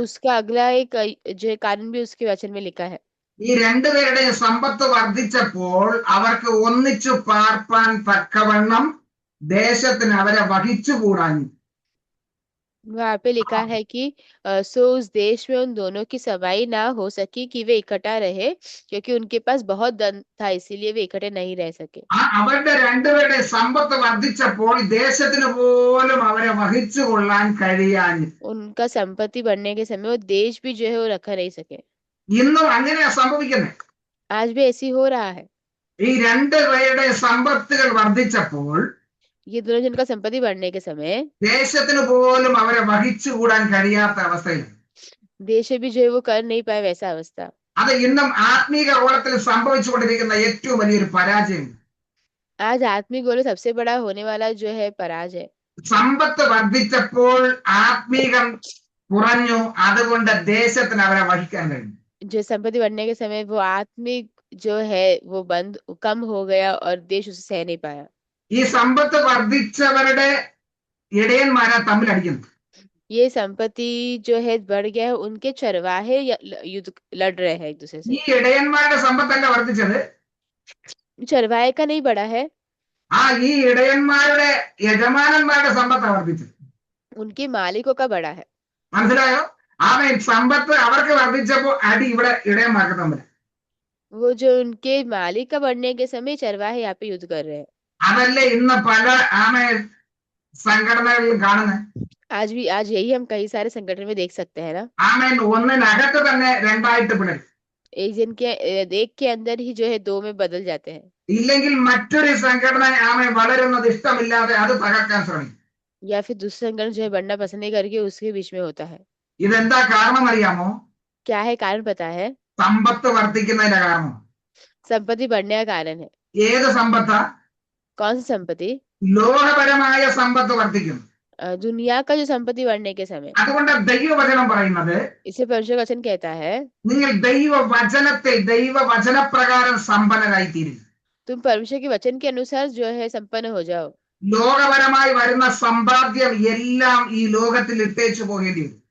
उसका अगला एक जो कारण भी उसके वचन में लिखा है। ഈ രണ്ടുപേരുടെയും സമ്പത്ത് വർദ്ധിച്ചപ്പോൾ അവർക്ക് ഒന്നിച്ചു പാർപ്പാൻ തക്കവണ്ണം ദേശത്തിന് അവരെ വഹിച്ചുകൂടാഞ്ഞു. वहां पे लिखा है कि सो उस देश में उन दोनों की सवाई ना हो सकी कि वे इकट्ठा रहे, क्योंकि उनके पास बहुत धन था इसीलिए वे इकट्ठे नहीं रह सके। അവരുടെ രണ്ടുപേരുടെ സമ്പത്ത് വർദ്ധിച്ചപ്പോൾ ദേശത്തിന് പോലും അവരെ വഹിച്ചുകൊള്ളാൻ കഴിയാഞ്ഞു. उनका संपत्ति बढ़ने के समय वो देश भी जो है वो रखा नहीं सके। ഇന്നും അങ്ങനെയാ സംഭവിക്കുന്നത്. आज भी ऐसी हो रहा है। ഈ രണ്ടുപേരുടെ സമ്പത്തുകൾ വർദ്ധിച്ചപ്പോൾ ये दोनों जन का संपत्ति बढ़ने के समय ദേശത്തിന് പോലും അവരെ വഹിച്ചുകൂടാൻ കഴിയാത്ത അവസ്ഥയിൽ देश भी जो है वो कर नहीं पाए वैसा अवस्था। അത് ഇന്നും ആത്മീക ഓളത്തിൽ സംഭവിച്ചുകൊണ്ടിരിക്കുന്ന ഏറ്റവും വലിയൊരു പരാജയം. आज आत्मिक गोल सबसे बड़ा होने वाला जो है पराजय। സമ്പത്ത് വർദ്ധിച്ചപ്പോൾ ആത്മീകം കുറഞ്ഞു, അതുകൊണ്ട് ദേശത്തിന് അവരെ വഹിക്കാൻ കഴിഞ്ഞു. जो संपत्ति बढ़ने के समय वो आत्मिक जो है वो बंद कम हो गया और देश उसे सह नहीं पाया। ഈ സമ്പത്ത് വർദ്ധിച്ചവരുടെ ഇടയന്മാരെ തമ്മിൽ അടിക്കുന്നു. ये संपत्ति जो है बढ़ गया है उनके चरवाहे युद्ध लड़ रहे हैं एक दूसरे ഈ से। ഇടയന്മാരുടെ സമ്പത്തല്ല വർദ്ധിച്ചത്, चरवाहे का नहीं बढ़ा है, ഈ ഇടയന്മാരുടെ യജമാനന്മാരുടെ സമ്പത്താണ് വർദ്ധിച്ചത്. उनके मालिकों का बढ़ा है। മനസ്സിലായോ? സമ്പത്ത് അവർക്ക് വർദ്ധിച്ചപ്പോ അടി ഇവിടെ ഇടയന്മാർക്ക് തമ്മിൽ. वो जो उनके मालिक का बढ़ने के समय चरवाहे यहाँ पे युद्ध कर रहे हैं। അതല്ലേ ഇന്ന് പല സംഘടനകളിലും കാണുന്നത്. आज यही हम कई सारे संगठन में देख सकते हैं ना। ഒന്നിനകത്ത് തന്നെ രണ്ടായിട്ട് പിണരും. एक के अंदर ही जो है दो में बदल जाते हैं। ഇല്ലെങ്കിൽ മറ്റൊരു സംഘടന വളരുന്നത് ഇഷ്ടമില്ലാതെ അത് തകർക്കാൻ ശ്രമിക്കും. या फिर दूसरा संगठन जो है बढ़ना पसंद नहीं करके उसके बीच में होता है। ഇതെന്താ കാരണം അറിയാമോ? क्या है कारण पता है? സമ്പത്ത് വർദ്ധിക്കുന്നതിന്റെ കാരണം. संपत्ति बढ़ने का कारण है। ഏത് സമ്പത്താ? कौन सी संपत्ति? ലോകപരമായ സമ്പത്ത് വർദ്ധിക്കുന്നു. दुनिया का जो संपत्ति बढ़ने के समय। അതുകൊണ്ട് ദൈവവചനം പറയുന്നത്, इसे परमेश्वर वचन कहता है നിങ്ങൾ ദൈവവചനപ്രകാരം സമ്പന്നരായി തീരും. तुम परमेश्वर के वचन के अनुसार जो है संपन्न हो जाओ। ലോകപരമായി വരുന്ന സമ്പാദ്യം എല്ലാം ഈ ലോകത്തിൽ ഇട്ടേച്ചു പോകേണ്ടി വരും.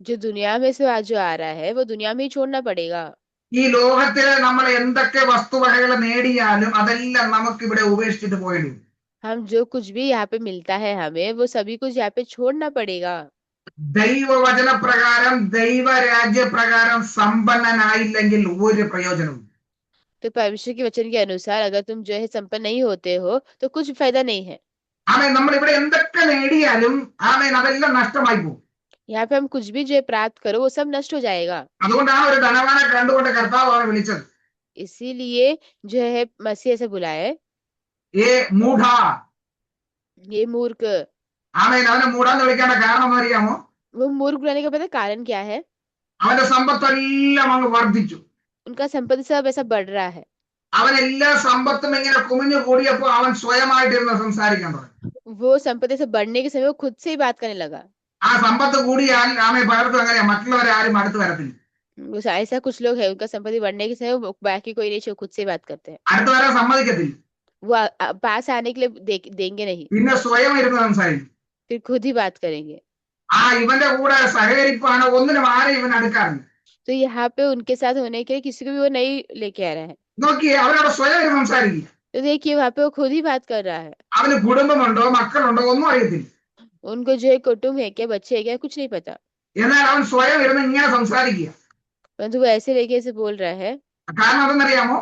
जो दुनिया में से आज जो आ रहा है वो दुनिया में ही छोड़ना पड़ेगा। ഈ ലോകത്തില് നമ്മൾ എന്തൊക്കെ വസ്തുവകകൾ നേടിയാലും അതെല്ലാം നമുക്ക് ഇവിടെ ഉപേക്ഷിച്ചിട്ട് പോകേണ്ടി വരും. हम जो कुछ भी यहाँ पे मिलता है हमें वो सभी कुछ यहाँ पे छोड़ना पड़ेगा। ദൈവവചനപ്രകാരം ദൈവരാജ്യപ്രകാരം സമ്പന്നനായില്ലെങ്കിൽ ഒരു പ്രയോജനവും. तो परमेश्वर के वचन के अनुसार अगर तुम जो है संपन्न नहीं होते हो तो कुछ फायदा नहीं है। നമ്മൾ ഇവിടെ എന്തൊക്കെ നേടിയാലും അതെല്ലാം നഷ്ടമായി പോകും. यहाँ पे हम कुछ भी जो है प्राप्त करो वो सब नष्ट हो जाएगा। അതുകൊണ്ട് ഒരു ധനവാനെ കണ്ടുകൊണ്ട് കർത്താവ് അവനെ വിളിച്ചത്, इसीलिए जो है मसीह ऐसे बुलाए ഏ മൂഢ. ये मूर्ख। അവനെ മൂഢാന്ന് വിളിക്കേണ്ട കാരണം അറിയാമോ? वो मूर्ख बुलाने का पता कारण क्या है? അവന്റെ സമ്പത്തെല്ലാം അങ്ങ് വർദ്ധിച്ചു. उनका संपत्ति सब ऐसा बढ़ रहा है। അവൻ എല്ലാ സമ്പത്തും ഇങ്ങനെ കുമിഞ്ഞു കൂടിയപ്പോ അവൻ സ്വയമായിട്ടിരുന്ന് സംസാരിക്കാൻ തുടങ്ങി. वो संपत्ति से बढ़ने के समय वो खुद से ही बात करने लगा। ആ സമ്പത്ത് കൂടിയാൽ പലർക്കും അങ്ങനെയാ, മറ്റുള്ളവരെ ആരും അടുത്ത് വരത്തില്ല. ऐसा कुछ लोग है उनका संपत्ति बढ़ने के समय बाकी कोई नहीं खुद से बात करते हैं। അടുത്ത് വരാൻ സമ്മതിക്കത്തില്ല. वो पास आने के लिए देंगे नहीं, പിന്നെ സ്വയം ഇരുന്ന് സംസാരിക്കും. फिर खुद ही बात करेंगे। ഇവന്റെ കൂടെ സഹകരിപ്പാണ്, ഒന്നിനും ആരെയും ഇവൻ അടുക്കാറില്ല. तो यहाँ पे उनके साथ होने के लिए किसी को भी वो नहीं लेके आ रहा है। നോക്കിയേ, അവനോട് സ്വയം ഇരുന്ന് സംസാരിക്കുക. तो देखिए वहाँ पे वो खुद ही बात कर रहा है। അവന് കുടുംബമുണ്ടോ മക്കളുണ്ടോ ഒന്നും അറിയത്തില്ല. उनको जो है कुटुंब है क्या बच्चे है क्या कुछ नहीं पता, എന്നാൽ അവൻ സ്വയം ഇരുന്ന് ഇങ്ങനെ സംസാരിക്കുക. परंतु वो ऐसे लेके ऐसे बोल रहा है। കാരണം അതെന്നറിയാമോ?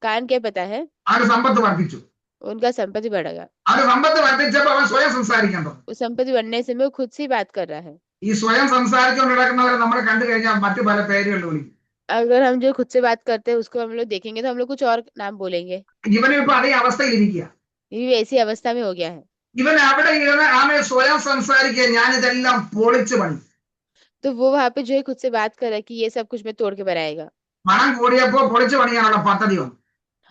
कारण क्या पता है? അവന് സമ്പത്ത് വർദ്ധിച്ചു. उनका संपत्ति बढ़ेगा। അവന് സമ്പത്ത് വർദ്ധിച്ചപ്പോ അവൻ സ്വയം സംസാരിക്കാൻ തുടങ്ങി. उस संपत्ति बढ़ने से वो खुद से ही बात कर रहा है। ഈ സ്വയം സംസാരിച്ചുകൊണ്ട് നടക്കുന്നവരെ നമ്മൾ കണ്ടു കഴിഞ്ഞാൽ മറ്റു പല പേരുകൾ വിളിക്കും. अगर हम जो खुद से बात करते हैं उसको हम लोग देखेंगे तो हम लोग कुछ और नाम बोलेंगे। ഇവനും ഇപ്പൊ അതേ അവസ്ഥയിലിരിക്കുക. ये भी ऐसी अवस्था में हो गया है। ഇവൻ അവിടെ ഇരുന്ന് ആമേ സ്വയം സംസാരിക്കുക, ഞാനിതെല്ലാം പൊളിച്ചു പണി. तो वो वहां पे जो है खुद से बात कर रहा है कि ये सब कुछ मैं तोड़ के बनाएगा। പണം കൂടിയപ്പോ പൊളിച്ചു പണിയാനുള്ള പദ്ധതി വന്നു.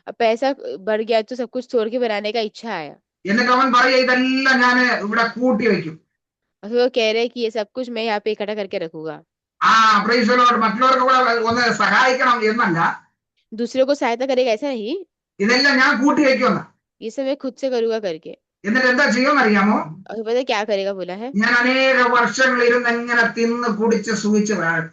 अब पैसा बढ़ गया तो सब कुछ तोड़ के बनाने का इच्छा आया। എന്നിട്ട് അവൻ പറയുക ഇതെല്ലാം ഞാൻ ഇവിടെ കൂട്ടി വെക്കും. और फिर वो कह रहे हैं कि ये सब कुछ मैं यहाँ पे इकट्ठा करके रखूंगा। ആ പ്രൈസ് ദി ലോർഡ്. മറ്റുള്ളവർക്ക് കൂടെ ഒന്ന് സഹായിക്കണം എന്നല്ല, दूसरों को सहायता करेगा ऐसा नहीं, ഇതെല്ലാം ഞാൻ കൂട്ടി വെക്കുമെന്ന്. ये सब मैं खुद से करूंगा करके। എന്നിട്ട് എന്താ ചെയ്യുമെന്ന് അറിയാമോ? और पता है क्या करेगा बोला है? ഞാൻ അനേക വർഷങ്ങൾ ഇരുന്ന് എങ്ങനെ തിന്ന് കുടിച്ച് സുഖിച്ച് വാഴും.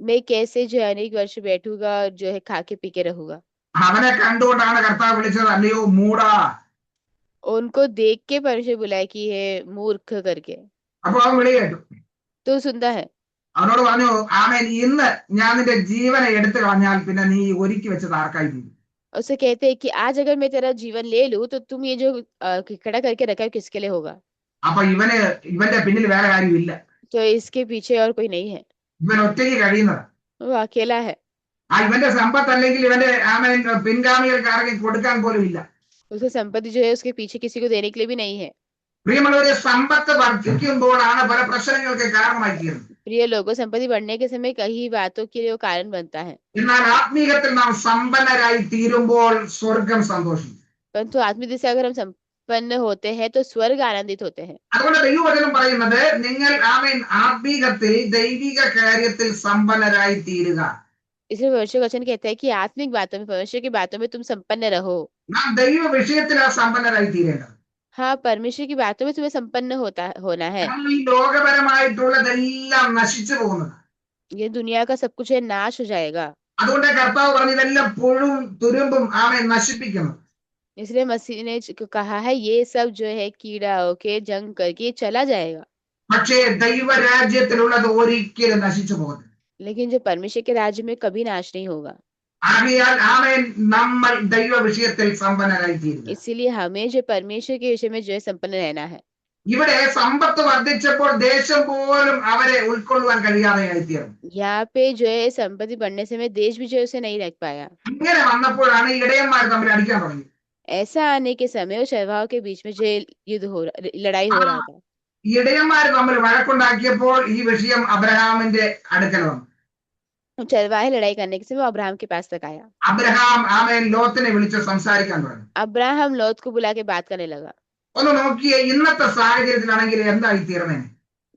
मैं कैसे जो है अनेक वर्ष बैठूंगा और जो है खा के पी के रहूंगा। അവനെ കണ്ടുകൊണ്ടാണ് കർത്താവ് വിളിച്ചത്, അല്ലയോ മൂടാ. उनको देख के परमेश्वर बुलाए कि है मूर्ख करके। അപ്പൊ അവൻ വിളി കേട്ടു. तो सुनता है। അവനോട് പറഞ്ഞു, ആമേൻ, ഇന്ന് ഞാൻ നിന്റെ ജീവനെ എടുത്തു കളഞ്ഞാൽ പിന്നെ നീ ഒരുക്കി വെച്ചത് ആർക്കായി തീരും? उससे कहते हैं कि आज अगर मैं तेरा जीवन ले लूं तो तुम ये जो इकट्ठा करके रखा है किसके लिए होगा? അപ്പൊ ഇവന്റെ പിന്നിൽ വേറെ കാര്യമില്ല. तो इसके पीछे और कोई नहीं है, ഇവൻ ഒറ്റയ്ക്ക് കഴിയുന്നത്. वो अकेला है। ഇവന്റെ സമ്പത്ത് അല്ലെങ്കിൽ ഇവന്റെ ആമേൻ പിൻഗാമികൾക്ക് ആർക്കും കൊടുക്കാൻ പോലും ഇല്ല. उसकी संपत्ति जो है उसके पीछे किसी को देने के लिए भी नहीं है। പ്രിയമുള്ളവരെ, സമ്പത്ത് വർദ്ധിക്കുമ്പോഴാണ് പല പ്രശ്നങ്ങൾക്ക് കാരണമായി തീരുന്നത്. प्रिय लोगों, संपत्ति बढ़ने के समय कई बातों के लिए वो कारण बनता है। എന്നാൽ ആത്മീകത്തിൽ നാം സമ്പന്നരായി തീരുമ്പോൾ സ്വർഗം സന്തോഷിക്കും. परंतु आत्मिक दृष्टि से अगर हम संपन्न होते हैं तो स्वर्ग आनंदित होते हैं। അതുകൊണ്ട് ദൈവവചനം പറയുന്നത്, നിങ്ങൾ ആമേൻ ആത്മീകത്തിൽ ദൈവിക കാര്യത്തിൽ സമ്പന്നരായി തീരുക. इसलिए परमेश्वर वचन कहता है कि आत्मिक बातों में, परमेश्वर की बातों में तुम संपन्न रहो। നാം ദൈവ വിഷയത്തിലാ സമ്പന്നരായി തീരേണ്ടത്. हाँ, परमेश्वर की बातों में तुम्हें संपन्न होना है। കാരണം ഈ ലോകപരമായിട്ടുള്ളതെല്ലാം നശിച്ചു പോകുന്നത്. ये दुनिया का सब कुछ है नाश हो जाएगा। അതുകൊണ്ട് കർത്താവ് പറഞ്ഞു, ഇതെല്ലാം പുഴുവും തുരുമ്പും ആമേൻ നശിപ്പിക്കുന്നു. इसलिए मसीह ने कहा है ये सब जो है कीड़ा होके जंग करके चला जाएगा, പക്ഷേ ദൈവരാജ്യത്തിലുള്ളത് ഒരിക്കലും നശിച്ചു പോകുന്നത്. लेकिन जो परमेश्वर के राज्य में कभी नाश नहीं होगा। ആകയാൽ ആമേൻ നമ്മൾ ദൈവ വിഷയത്തിൽ സമ്പന്നരായി തീരുക. इसीलिए हमें जो परमेश्वर के विषय में जो है संपन्न रहना है। ഇവിടെ സമ്പത്ത് വർദ്ധിച്ചപ്പോൾ ദേശം പോലും അവരെ ഉൾക്കൊള്ളുവാൻ കഴിയാതെയായി തീർന്നു. यहाँ पे जो है संपत्ति बढ़ने से में देश भी जो है उसे नहीं रख पाया। ഇങ്ങനെ വന്നപ്പോഴാണ് ഇടയന്മാർ തമ്മിൽ അടിക്കാൻ തുടങ്ങി. ऐसा आने के समय वो चरवाहों के बीच में जो युद्ध हो रहा, लड़ाई हो रहा था। ഇടയന്മാർ തമ്മിൽ വഴക്കുണ്ടാക്കിയപ്പോൾ ഈ വിഷയം അബ്രഹാമിന്റെ അടുക്കൽ വന്നു. चरवाहे लड़ाई करने के समय वो अब्राहम के पास तक आया। അബ്രഹാം ആമേൻ ലോത്തിനെ വിളിച്ച് സംസാരിക്കാൻ തുടങ്ങി. अब्राहम लौत को बुला के बात करने लगा। ഒന്ന് നോക്കിയേ, ഇന്നത്തെ സാഹചര്യത്തിലാണെങ്കിൽ എന്തായി തീർന്നേനെ?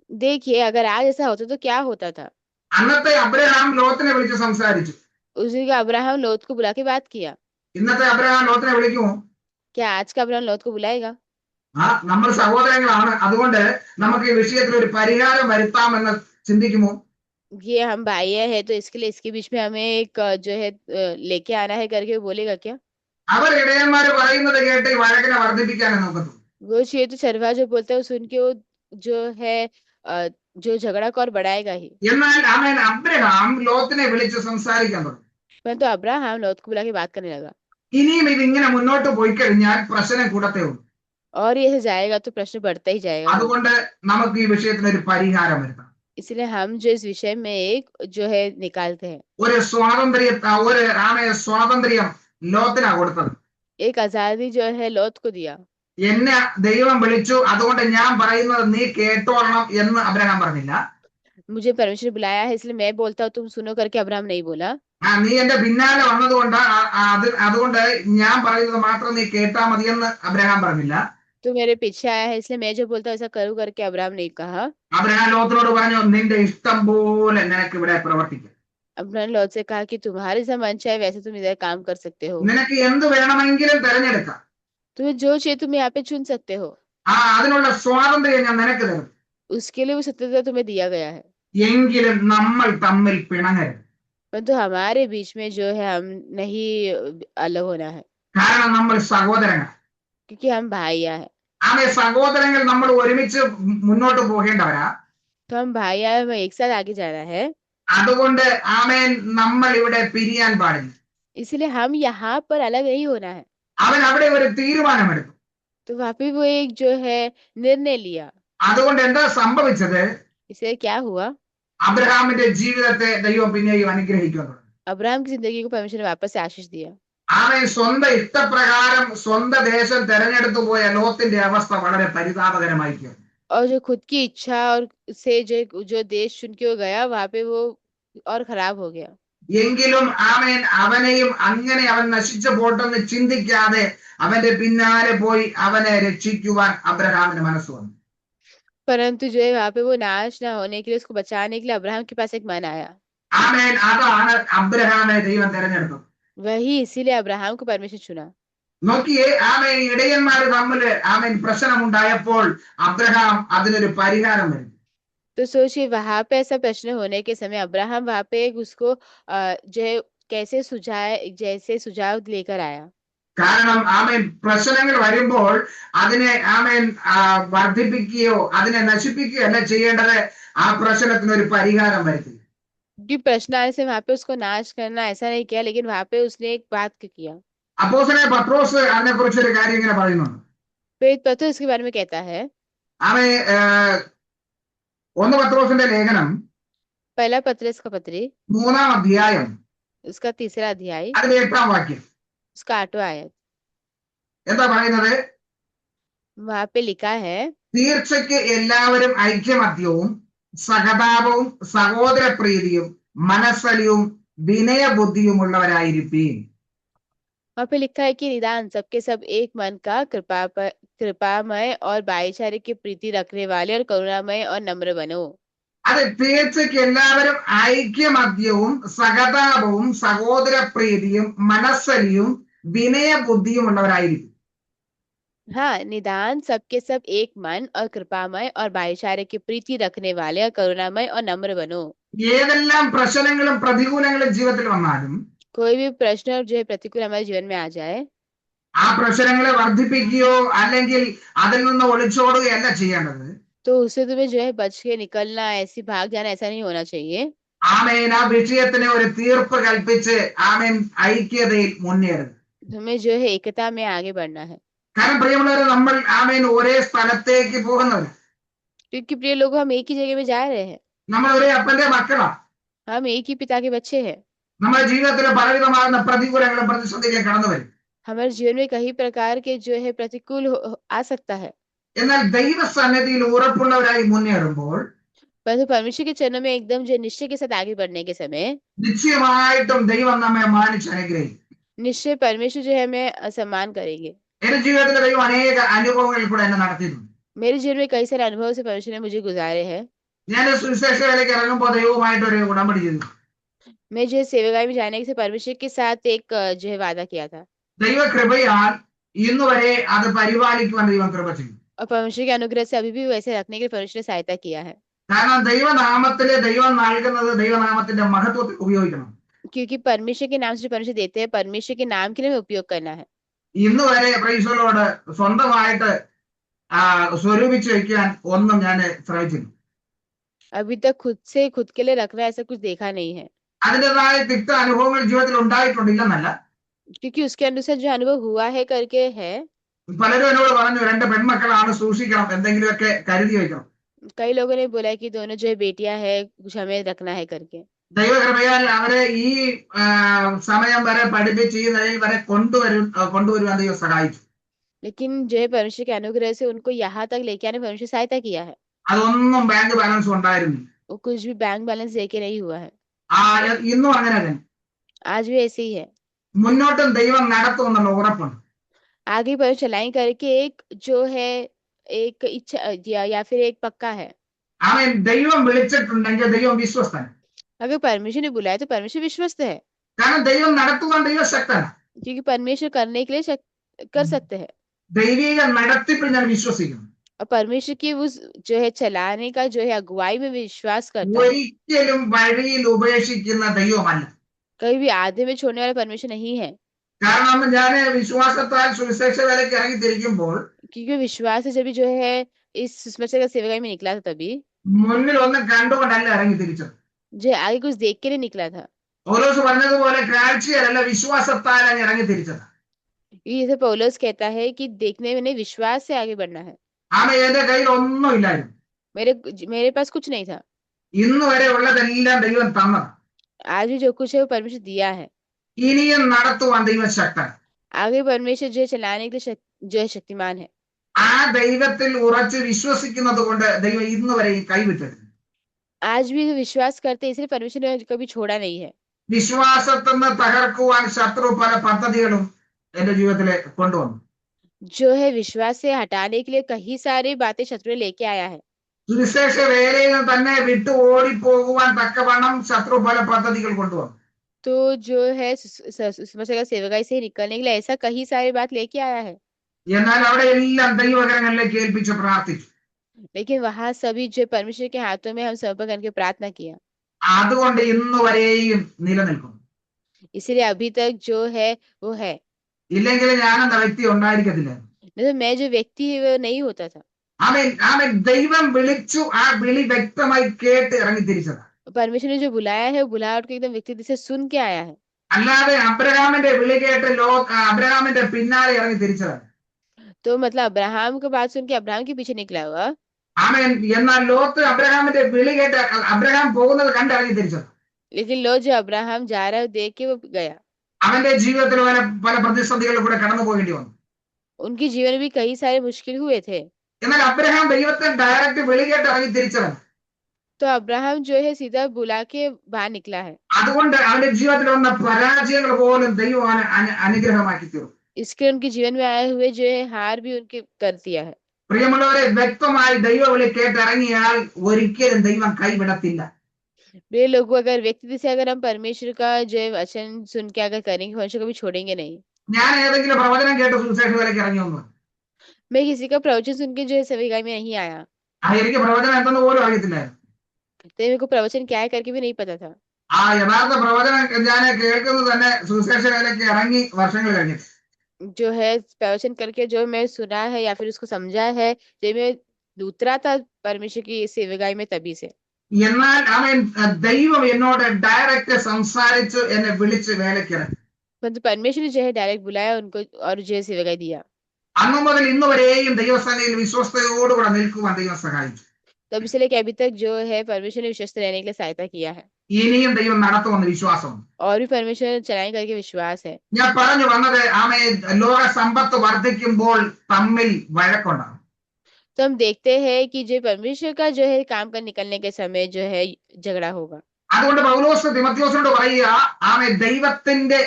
देखिए अगर आज ऐसा होता तो क्या होता था। അന്നത്തെ അബ്രഹാം ലോത്തിനെ വിളിച്ച് സംസാരിച്ചു. उस दिन का अब्राहम लौत को बुला के बात किया। ഇന്നത്തെ അബ്രഹാം ലോത്തിനെ വിളിക്കുമോ? क्या आज का अब्राहम लौत को बुलाएगा? നമ്മൾ സഹോദരങ്ങളാണ്, അതുകൊണ്ട് നമുക്ക് ഈ വിഷയത്തിൽ ഒരു പരിഹാരം വരുത്താമെന്ന് ചിന്തിക്കുമോ? ये हम भाई है तो इसके लिए इसके बीच में हमें एक जो है लेके आना है करके वो बोलेगा क्या? അവർ ഇടയന്മാര് പറയുന്നത് കേട്ട് ഈ വഴക്കിനെ വർദ്ധിപ്പിക്കാനേ നോക്കത്തു. वो चाहिए तो चरवाहा जो बोलता है वो सुन के वो जो है जो झगड़ा को और बढ़ाएगा ही। എന്നാൽ ആമേൻ അബ്രഹാം ലോത്തിനെ വിളിച്ച് സംസാരിക്കാൻ തുടങ്ങി. परंतु अब्राहम लौत को बुला के बात करने लगा। ഇനിയും ഇതിങ്ങനെ മുന്നോട്ട് പോയി കഴിഞ്ഞാൽ പ്രശ്നം കൂടത്തേ ഉള്ളൂ. और ये जाएगा तो प्रश्न बढ़ता ही जाएगा। അതുകൊണ്ട് നമുക്ക് ഈ വിഷയത്തിന് ഒരു പരിഹാരം വരുത്താം. इसलिए हम जो इस विषय में एक जो है निकालते हैं। ഒരു സ്വാതന്ത്ര്യം ലോത്തിനാ കൊടുത്തത്. एक आजादी जो है लौत को दिया। എന്നെ ദൈവം വിളിച്ചു, അതുകൊണ്ട് ഞാൻ പറയുന്നത് നീ കേട്ടോളണം എന്ന് അബ്രഹാം പറഞ്ഞില്ല. मुझे परमेश्वर बुलाया है इसलिए मैं बोलता हूँ तुम सुनो करके अब्राहम नहीं बोला। നീ എന്റെ പിന്നാലെ വന്നതുകൊണ്ട് അതുകൊണ്ട് ഞാൻ പറയുന്നത് മാത്രം നീ കേട്ടാ മതിയെന്ന് അബ്രഹാം പറഞ്ഞില്ല. तो मेरे पीछे आया है इसलिए मैं जो बोलता हूँ ऐसा करूँ करके अब्राहम नहीं कहा। അബ്രഹാം ലോത്തിനോട് പറഞ്ഞു, നിന്റെ ഇഷ്ടം പോലെ നിനക്ക് ഇവിടെ പ്രവർത്തിക്കാം. अब्राहम लौत से कहा कि तुम्हारे जैसा मन चाहे वैसे तुम इधर काम कर सकते हो। നിനക്ക് എന്ത് വേണമെങ്കിലും തിരഞ്ഞെടുക്കാം. तुम्हें जो चाहिए तुम यहाँ पे चुन सकते हो। അതിനുള്ള സ്വാതന്ത്ര്യം ഞാൻ നിനക്ക് തരും. उसके लिए वो स्वतंत्रता तुम्हें दिया गया है। എങ്കിലും നമ്മൾ തമ്മിൽ പിണങ്ങരുത്. परंतु हमारे बीच में जो है हम नहीं अलग होना है, കാരണം നമ്മൾ സഹോദരങ്ങൾ. क्योंकि हम भाइया है। സഹോദരങ്ങൾ നമ്മൾ ഒരുമിച്ച് മുന്നോട്ട് പോകേണ്ടവരാ. तो हम भाइया है, हमें एक साथ आगे जाना है। അതുകൊണ്ട് ആമേൻ നമ്മൾ ഇവിടെ പിരിയാൻ പാടില്ല. इसलिए हम यहाँ पर अलग नहीं होना है। അവൻ അവിടെ ഒരു തീരുമാനമെടുത്തു. तो वहां पे वो एक जो है निर्णय लिया। അതുകൊണ്ട് എന്താ സംഭവിച്ചത്? इससे क्या हुआ? അബ്രഹാമിന്റെ ജീവിതത്തെ ദൈവം പിന്നെയും അനുഗ്രഹിക്കുന്നു. अब्राहम की जिंदगी को परमेश्वर ने वापस से आशीष दिया। അവൻ സ്വന്തം ഇഷ്ടപ്രകാരം സ്വന്തം ദേശം തെരഞ്ഞെടുത്തു പോയ ലോത്തിന്റെ അവസ്ഥ വളരെ പരിതാപകരമായി തീർന്നു. और जो खुद की इच्छा और से जो देश चुन के वो गया वहां पे वो और खराब हो गया। എങ്കിലും അവനെയും അങ്ങനെ അവൻ നശിച്ചു പോട്ടെന്ന് ചിന്തിക്കാതെ അവന്റെ പിന്നാലെ പോയി അവനെ രക്ഷിക്കുവാൻ അബ്രഹാമിന് മനസ്സ് വന്നു. परंतु जो है वहां पे वो नाश ना होने के लिए, उसको बचाने के लिए अब्राहम के पास एक मन आया। അതാണ് അബ്രഹാമിനെ ദൈവം തെരഞ്ഞെടുത്തത്. वही इसीलिए अब्राहम को परमेश्वर चुना। നോക്കിയേ, ഇടയന്മാര് തമ്മില് പ്രശ്നമുണ്ടായപ്പോൾ അബ്രഹാം അതിനൊരു പരിഹാരം വരുത്തി. तो सोचिए वहां पे ऐसा प्रश्न होने के समय अब्राहम वहां पे उसको जो है जैसे सुझाव लेकर आया। കാരണം പ്രശ്നങ്ങൾ വരുമ്പോൾ അതിനെ വർദ്ധിപ്പിക്കുകയോ അതിനെ നശിപ്പിക്കുകയോ അല്ല ചെയ്യേണ്ടത്. ആ പ്രശ്നത്തിന് ഒരു പരിഹാരം വരുത്തി. क्योंकि प्रश्न आने से वहां पे उसको नाश करना ऐसा नहीं किया, लेकिन वहां पे उसने एक बात किया। അപ്പോസ്തലനായ പത്രോസ് അതിനെ കുറിച്ച് ഒരു കാര്യം ഇങ്ങനെ പറയുന്നുണ്ട്. फिर पत्रोस इसके बारे में कहता है। അവൻ 1 പത്രോസിന്റെ ലേഖനം पहला पत्रस का पत्री 3-ാം അധ്യായം उसका 3रा अध्याय അതിന്റെ 8-ാം വാക്യം उसका 8वां आयत എന്താ പറയുന്നത്? वहां पे लिखा है, തീർച്ചയ്ക്ക് എല്ലാവരും ഐക്യമത്യവും സഹതാപവും സഹോദരപ്രീതിയും മനസ്സലിയും വിനയബുദ്ധിയുമുള്ളവരായിരിപ്പീൻ. वहां पे लिखा है कि निदान सबके सब एक मन का, कृपामय और भाईचारे की प्रीति रखने वाले और करुणामय और नम्र बनो। അത് തീർച്ചയ്ക്ക് എല്ലാവരും ഐക്യമത്യവും സഹതാപവും സഹോദരപ്രീതിയും മനസ്സലിയും വിനയബുദ്ധിയുമുള്ളവരായിരിക്കും. हाँ, निदान सबके सब एक मन और कृपामय और भाईचारे की प्रीति रखने वाले और करुणामय और नम्र बनो। ഏതെല്ലാം പ്രശ്നങ്ങളും പ്രതികൂലങ്ങളും ജീവിതത്തിൽ വന്നാലും कोई भी प्रश्न जो है प्रतिकूल हमारे जीवन में आ जाए, ആ പ്രശ്നങ്ങളെ വർദ്ധിപ്പിക്കുകയോ അല്ലെങ്കിൽ അതിൽ നിന്ന് ഒളിച്ചോടുകയല്ല ചെയ്യേണ്ടത്. तो उससे तुम्हें जो है बच के निकलना, ऐसी भाग जाना ऐसा नहीं होना चाहिए। ആ വിഷയത്തിന് ഒരു തീർപ്പ് കൽപ്പിച്ച് ഐക്യതയിൽ മുന്നേറുക. तुम्हें जो है एकता में आगे बढ़ना है। കാരണം പ്രിയമുള്ളവരെ, നമ്മൾ ഒരേ സ്ഥലത്തേക്ക് പോകുന്നവർ. क्योंकि प्रिय लोगों, हम एक ही जगह में जा रहे हैं। നമ്മൾ ഒരേ അപ്പന്റെ മക്കളാ. हम एक ही पिता के बच्चे हैं। നമ്മുടെ ജീവിതത്തിലെ പലവിധമാകുന്ന പ്രതികൂലങ്ങളും പ്രതിസന്ധികളും കടന്നു വരും. हमारे जीवन में कई प्रकार के जो है प्रतिकूल आ सकता है। എന്നാൽ ദൈവസന്നിധിയിൽ ഉറപ്പുള്ളവരായി മുന്നേറുമ്പോൾ परंतु परमेश्वर के चरणों में एकदम जो निश्चय के साथ आगे बढ़ने के समय നിശ്ചയമായിട്ടും ദൈവം നമ്മെ മാനിച്ച് അനുഗ്രഹിക്കും. निश्चय परमेश्वर जो है हमें सम्मान करेंगे। എന്റെ ജീവിതത്തിലെ ദൈവം അനേക അനുഭവങ്ങളിൽ കൂടെ എന്നെ നടത്തിയിട്ടുണ്ട്. मेरे जीवन में कई सारे अनुभव से परमेश्वर ने मुझे गुजारे हैं। ഞാൻ സുവിശേഷ വേലയ്ക്ക് ഇറങ്ങുമ്പോൾ ദൈവവുമായിട്ട് ഒരു ഉടമ്പടി ചെയ്തു. मैं जो है सेवकाई में जाने से परमेश्वर के साथ एक जो है वादा किया था, ദൈവകൃപയാൽ ഇന്ന് വരെ അത് പരിപാലിക്കുവാൻ ദൈവം കൃപ ചെയ്യും. और परमेश्वर के अनुग्रह से अभी भी वैसे रखने के लिए परमेश्वर ने सहायता किया है। കാരണം ദൈവനാമത്തില് ദൈവം നൽകുന്നത് ദൈവനാമത്തിന്റെ മഹത്വത്തിൽ ഉപയോഗിക്കണം. क्योंकि परमेश्वर के नाम से परमेश्वर देते हैं, परमेश्वर के नाम के लिए हमें उपयोग करना है। ഇന്ന് വരെ പ്രൈസലോട് സ്വന്തമായിട്ട് സ്വരൂപിച്ച് വയ്ക്കാൻ ഒന്നും ഞാൻ ശ്രമിച്ചില്ല. अभी तक खुद के लिए रखना ऐसा कुछ देखा नहीं है। അതിൻ്റെതായ തിക്ത അനുഭവങ്ങൾ ജീവിതത്തിൽ ഉണ്ടായിട്ടുണ്ടില്ലെന്നല്ല. क्योंकि उसके अनुसार जो अनुभव हुआ है करके है। പലരും എന്നോട് പറഞ്ഞു, 2 പെൺമക്കളാണ്, സൂക്ഷിക്കണം, എന്തെങ്കിലുമൊക്കെ കരുതി വയ്ക്കണം. कई लोगों ने बोला कि दोनों जो है बेटियां है, कुछ हमें रखना है करके। ദൈവകൃപയാൽ അവരെ ഈ സമയം വരെ പഠിപ്പിച്ച് ഈ നിലയിൽ വരെ കൊണ്ടുവരുവാൻ ദൈവം സഹായിച്ചു. लेकिन जो है परमेश्वर के अनुग्रह से उनको यहाँ तक लेके आने परमेश्वर सहायता किया है। അതൊന്നും ബാങ്ക് ബാലൻസ് ഉണ്ടായിരുന്നില്ല. वो कुछ भी बैंक बैलेंस लेके नहीं हुआ है। ഇന്നും അങ്ങനെ തന്നെ. आज भी ऐसे ही है। മുന്നോട്ടും ദൈവം നടത്തുമെന്നുള്ള ഉറപ്പുണ്ട്. आगे पर चलाई करके एक जो है एक इच्छा या फिर एक पक्का है। ദൈവം വിളിച്ചിട്ടുണ്ടെങ്കിൽ ദൈവം വിശ്വസ്തൻ. अगर परमेश्वर ने बुलाया तो परमेश्वर विश्वस्त है। കാരണം ദൈവം നടത്തുവാൻ ദൈവശക്തനാണ്. क्योंकि परमेश्वर करने के लिए कर सकते हैं। ദൈവിക നടത്തിപ്പിൽ ഞാൻ വിശ്വസിക്കുന്നു. और परमेश्वर की उस जो है चलाने का जो है अगुवाई में विश्वास करता है। ഒരിക്കലും വഴിയിൽ ഉപേക്ഷിക്കുന്ന ദൈവമല്ല. कभी भी आधे में छोड़ने वाला परमेश्वर नहीं है। കാരണം ഞാൻ വിശ്വാസത്താൽ സുവിശേഷ വേലയ്ക്ക് ഇറങ്ങി തിരിക്കുമ്പോൾ क्योंकि विश्वास से जब जो है इस सुसमाचार का सेवकाई में निकला था, तभी മുന്നിൽ ഒന്നും കണ്ടുകൊണ്ടല്ല ഇറങ്ങി തിരിച്ചത്. जो आगे कुछ देख के नहीं निकला था। പൗലോസ് പറഞ്ഞതുപോലെ കാഴ്ചയല്ല, വിശ്വാസത്താൽ അങ്ങ് ഇറങ്ങി തിരിച്ചത്. ये तो पौलुस कहता है कि देखने में नहीं, विश्वास से आगे बढ़ना है। എന്റെ കയ്യിൽ ഒന്നും ഇല്ലായിരുന്നു. मेरे पास कुछ नहीं था। ഇന്ന് വരെ ഉള്ളതെല്ലാം ദൈവം തന്നത്. आज भी जो कुछ है वो परमेश्वर दिया है। ഇനിയും നടത്തുവാൻ ദൈവം ശക്തൻ. आगे परमेश्वर जो है चलाने के लिए जो है शक्तिमान है। ആ ദൈവത്തിൽ ഉറച്ച് വിശ്വസിക്കുന്നത് കൊണ്ട് ദൈവം ഇന്ന് വരെ കൈവിട്ടിട്ടില്ല. आज भी जो विश्वास करते हैं, इसलिए परमेश्वर ने कभी छोड़ा नहीं है। വിശ്വാസത്തിന് തകർക്കുവാൻ ശത്രു പല പദ്ധതികളും എന്റെ ജീവിതത്തിൽ കൊണ്ടുവന്നു. जो है विश्वास से हटाने के लिए कई सारी बातें शत्रु ने लेके आया है। സുവിശേഷ വേലയിൽ തന്നെ വിട്ടു ഓടിപ്പോകുവാൻ തക്കവണ്ണം ശത്രു പല പദ്ധതികൾ കൊണ്ടുവന്നു. तो जो है समस्या का सेवकाई से निकलने के लिए ऐसा कई सारी बात लेके आया है। എന്നാൽ അവിടെ എല്ലാം ദൈവകരങ്ങളിലേക്ക് ഏൽപ്പിച്ച് പ്രാർത്ഥിച്ചു. लेकिन वहां सभी जो परमेश्वर के हाथों में हम समर्पण करके प्रार्थना किया, അതുകൊണ്ട് ഇന്ന് വരെയും നിലനിൽക്കുന്നു. इसीलिए अभी तक जो है वो है। ഇല്ലെങ്കിൽ ഞാൻ എന്ന വ്യക്തി ഉണ്ടായിരിക്കത്തില്ല. नहीं तो मैं जो व्यक्ति है वो नहीं होता था। അവൻ ദൈവം വിളിച്ചു, ആ വിളി വ്യക്തമായി കേട്ട് ഇറങ്ങി തിരിച്ചത്. परमेश्वर ने जो बुलाया है, वो बुलाहट को एकदम व्यक्ति से सुन के आया है। അല്ലാതെ അബ്രഹാമിന്റെ വിളി കേട്ട് അബ്രഹാമിന്റെ പിന്നാലെ ഇറങ്ങി തിരിച്ചതാണ്. तो मतलब अब्राहम की बात सुन के अब्राहम के पीछे निकला हुआ। ആമേൻ. എന്നാൽ ലോത്ത് അബ്രഹാമിന്റെ വിളി കേട്ട് അബ്രഹാം പോകുന്നത് കണ്ടിറങ്ങി തിരിച്ചത്. लेकिन लो जो अब्राहम जा रहा है देख के वो गया। അവന്റെ ജീവിതത്തിൽ പല പല പ്രതിസന്ധികളിൽ കൂടെ കടന്നു പോകേണ്ടി വന്നു. उनके जीवन में भी कई सारे मुश्किल हुए थे। എന്നാൽ അബ്രഹാം ദൈവത്തെ ഡയറക്റ്റ് വിളി കേട്ട് ഇറങ്ങി തിരിച്ചവൻ. तो अब्राहम जो है सीधा बुला के बाहर निकला है। അതുകൊണ്ട് അവന്റെ ജീവിതത്തിൽ വന്ന പരാജയങ്ങൾ പോലും ദൈവം അനുഗ്രഹമാക്കി തീർന്നു. इसके उनके जीवन में आए हुए जो है हार भी उनके कर दिया है। പ്രിയമുള്ളവരെ, വ്യക്തമായി ദൈവ വിളി കേട്ട് ഇറങ്ങിയാൽ ഒരിക്കലും ദൈവം കൈവിടത്തില്ല. वे लोगों, अगर व्यक्ति से अगर हम परमेश्वर का जो है वचन सुन के अगर करेंगे, परमेश्वर कभी छोड़ेंगे नहीं। ഞാൻ ഏതെങ്കിലും പ്രവചനം കേട്ട് സുവിശേഷ വേലയ്ക്ക് ഇറങ്ങി വന്നു. मैं किसी का प्रवचन सुन के जो है सेवकाई में नहीं आया। എനിക്ക് പ്രവചനം എന്തെന്ന് പോലും അറിയത്തില്ലായിരുന്നു. तो मेरे को प्रवचन क्या है करके भी नहीं पता था। ആ യഥാർത്ഥ പ്രവചനം ഞാൻ കേൾക്കുന്നത് തന്നെ സുവിശേഷ വേലയ്ക്ക് ഇറങ്ങി വർഷങ്ങൾ കഴിഞ്ഞിട്ട്. जो है प्रवचन करके जो मैं सुना है या फिर उसको समझा है, जब मैं उतरा था परमेश्वर की सेवकाई में तभी से। എന്നാൽ അവൻ ദൈവം എന്നോട് ഡയറക്റ്റ് സംസാരിച്ച് എന്നെ വിളിച്ച് വേലയ്ക്ക് ഇറങ്ങി. मतलब परमेश्वर ने जो है डायरेक्ट बुलाया उनको और जो है सेवकाई दिया। അന്നു മുതൽ ഇന്ന് വരെയും ദൈവസന്നിധിയിൽ വിശ്വസ്തയോടുകൂടെ നിൽക്കുവാൻ ദൈവം സഹായിച്ചു. तब से लेकर अभी तक जो है परमेश्वर ने विश्वस्त रहने के लिए सहायता किया है। ഇനിയും ദൈവം നടത്തുമെന്ന് വിശ്വാസമുണ്ട്. और भी परमेश्वर चलाएं करके विश्वास है। ഞാൻ പറഞ്ഞു വന്നത് ലോക സമ്പത്ത് വർദ്ധിക്കുമ്പോൾ തമ്മിൽ വഴക്കുണ്ടാകും. तो हम देखते हैं कि जो परमेश्वर का जो है काम कर निकलने के समय जो है झगड़ा होगा। അതുകൊണ്ട് പൗലോസ് തിമോഥെയോസിനോട് പറയുക, ദൈവത്തിന്റെ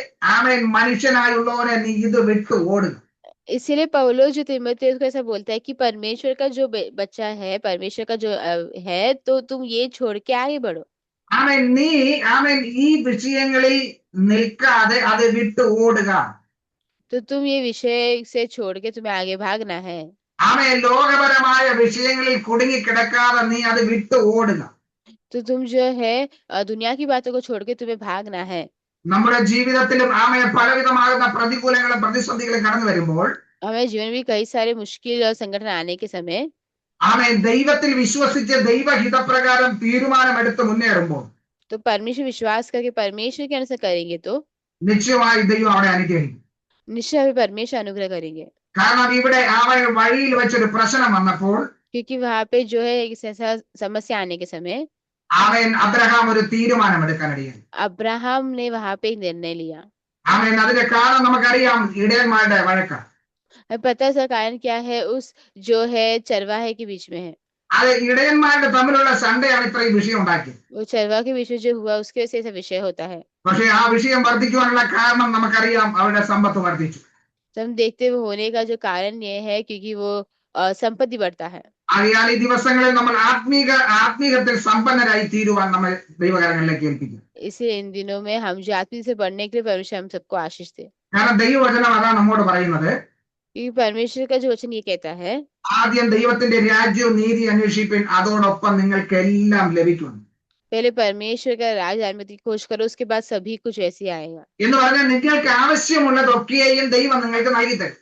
മനുഷ്യനായുള്ളവനെ നീ ഇത് വിട്ടു ഓടുക. इसीलिए पौलुस जो तीमुथियुस को ऐसा बोलता है कि परमेश्वर का जो बच्चा है, परमेश्वर का जो है, तो तुम ये छोड़ के आगे बढ़ो। നീ ഈ വിഷയങ്ങളിൽ നിൽക്കാതെ അത് വിട്ടു ഓടുക. तो तुम ये विषय से छोड़ के तुम्हें आगे भागना है। ലോകപരമായ വിഷയങ്ങളിൽ കുടുങ്ങി കിടക്കാതെ നീ അത് വിട്ടു ഓടുക. तो तुम जो है दुनिया की बातों को छोड़ के तुम्हें भागना है। നമ്മുടെ ജീവിതത്തിലും പലവിധമാകുന്ന പ്രതികൂലങ്ങളും പ്രതിസന്ധികളും കടന്നു വരുമ്പോൾ हमें जीवन में कई सारे मुश्किल और संगठन आने के समय ദൈവത്തിൽ വിശ്വസിച്ച് ദൈവഹിതപ്രകാരം തീരുമാനമെടുത്ത് മുന്നേറുമ്പോൾ तो परमेश्वर विश्वास करके परमेश्वर के अनुसार करेंगे तो നിശ്ചയമായി ദൈവം അവിടെ അനുഗ്രഹിക്കും. निश्चय हमें परमेश्वर अनुग्रह करेंगे। കാരണം ഇവിടെ വഴിയിൽ വെച്ചൊരു പ്രശ്നം വന്നപ്പോൾ क्योंकि वहां पे जो है एक ऐसा समस्या आने के समय അബ്രഹാം ഒരു തീരുമാനമെടുക്കാനിടയായി. अब्राहम ने वहां पे निर्णय लिया। അതിന്റെ കാരണം നമുക്കറിയാം, ഇടയന്മാരുടെ വഴക്കാണ്. पता है सर कारण क्या है? उस जो है चरवाहे के बीच में है। അത് ഇടയന്മാരുടെ തമ്മിലുള്ള സണ്ടയാണ് ഇത്രയും വിഷയം ഉണ്ടാക്കിയത്. वो चरवाहे के बीच में जो हुआ उसके वजह से ऐसा विषय होता है। പക്ഷെ ആ വിഷയം വർദ്ധിക്കുവാനുള്ള കാരണം നമുക്കറിയാം, അവരുടെ സമ്പത്ത് വർദ്ധിച്ചു. तो हम देखते हुए होने का जो कारण ये है क्योंकि वो संपत्ति बढ़ता है। അതിനാൽ ഈ ദിവസങ്ങളിൽ നമ്മൾ ആത്മീകത്തിൽ സമ്പന്നരായി തീരുവാൻ നമ്മൾ ദൈവകരങ്ങളിലേക്ക് ഏൽപ്പിക്കും. इसलिए इन दिनों में हम जो आत्मिक से बढ़ने के लिए परमेश्वर हम सबको आशीष दे। കാരണം ദൈവവചനം അതാണ് നമ്മോട് പറയുന്നത്, क्योंकि परमेश्वर का जो वचन ये कहता है, ആദ്യം ദൈവത്തിന്റെ രാജ്യവും നീതി അന്വേഷിപ്പിൻ, അതോടൊപ്പം നിങ്ങൾക്ക് എല്ലാം ലഭിക്കും. पहले परमेश्वर का राज की खोज करो, उसके बाद सभी कुछ ऐसे आएगा। എന്ന് പറഞ്ഞാൽ നിങ്ങൾക്ക് ആവശ്യമുള്ളതൊക്കെയും ദൈവം നിങ്ങൾക്ക് നൽകി തരും.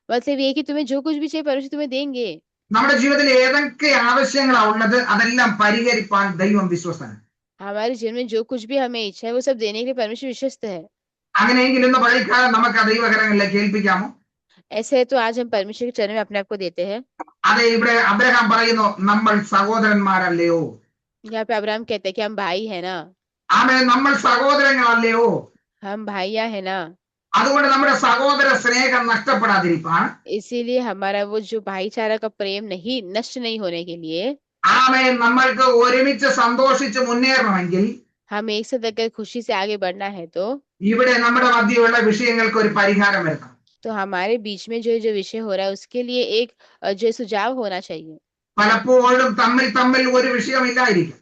मतलब ये कि तुम्हें जो कुछ भी चाहिए परमेश्वर तुम्हें देंगे। നമ്മുടെ ജീവിതത്തിൽ ഏതൊക്കെ ആവശ്യങ്ങളാണ് ഉള്ളത് അതെല്ലാം പരിഹരിപ്പാൻ ദൈവം വിശ്വസ്തനാണ്. हमारे जीवन में जो कुछ भी हमें इच्छा है वो सब देने के लिए परमेश्वर विश्वस्त है। അങ്ങനെയെങ്കിൽ ഇന്ന് പകൽക്കാലം നമുക്ക് ആ ദൈവകരങ്ങളിലേക്ക് ഏൽപ്പിക്കാമോ? ऐसे है तो आज हम परमेश्वर के चरण में अपने आप को देते हैं। അതെ, ഇവിടെ അബ്രഹാം പറയുന്നു, നമ്മൾ സഹോദരന്മാരല്ലയോ? यहाँ पे अब्राहम कहते हैं कि हम भाई है ना, ആമേ, നമ്മൾ സഹോദരങ്ങളല്ലയോ? हम भाइया है ना। അതുകൊണ്ട് നമ്മുടെ സഹോദര സ്നേഹം നഷ്ടപ്പെടാതിരിക്കാൻ, इसीलिए हमारा वो जो भाईचारा का प्रेम नहीं नष्ट नहीं होने के लिए ആമേ, നമ്മൾക്ക് ഒരുമിച്ച് സന്തോഷിച്ച് മുന്നേറണമെങ്കിൽ हम एक साथ अगर खुशी से आगे बढ़ना है तो ഇവിടെ നമ്മുടെ മധ്യയുള്ള വിഷയങ്ങൾക്ക് ഒരു പരിഹാരം വരുത്തണം. हमारे बीच में जो विषय हो रहा है उसके लिए एक जो सुझाव होना चाहिए। പലപ്പോഴും തമ്മിൽ തമ്മിൽ ഒരു വിഷയമില്ലായിരിക്കും.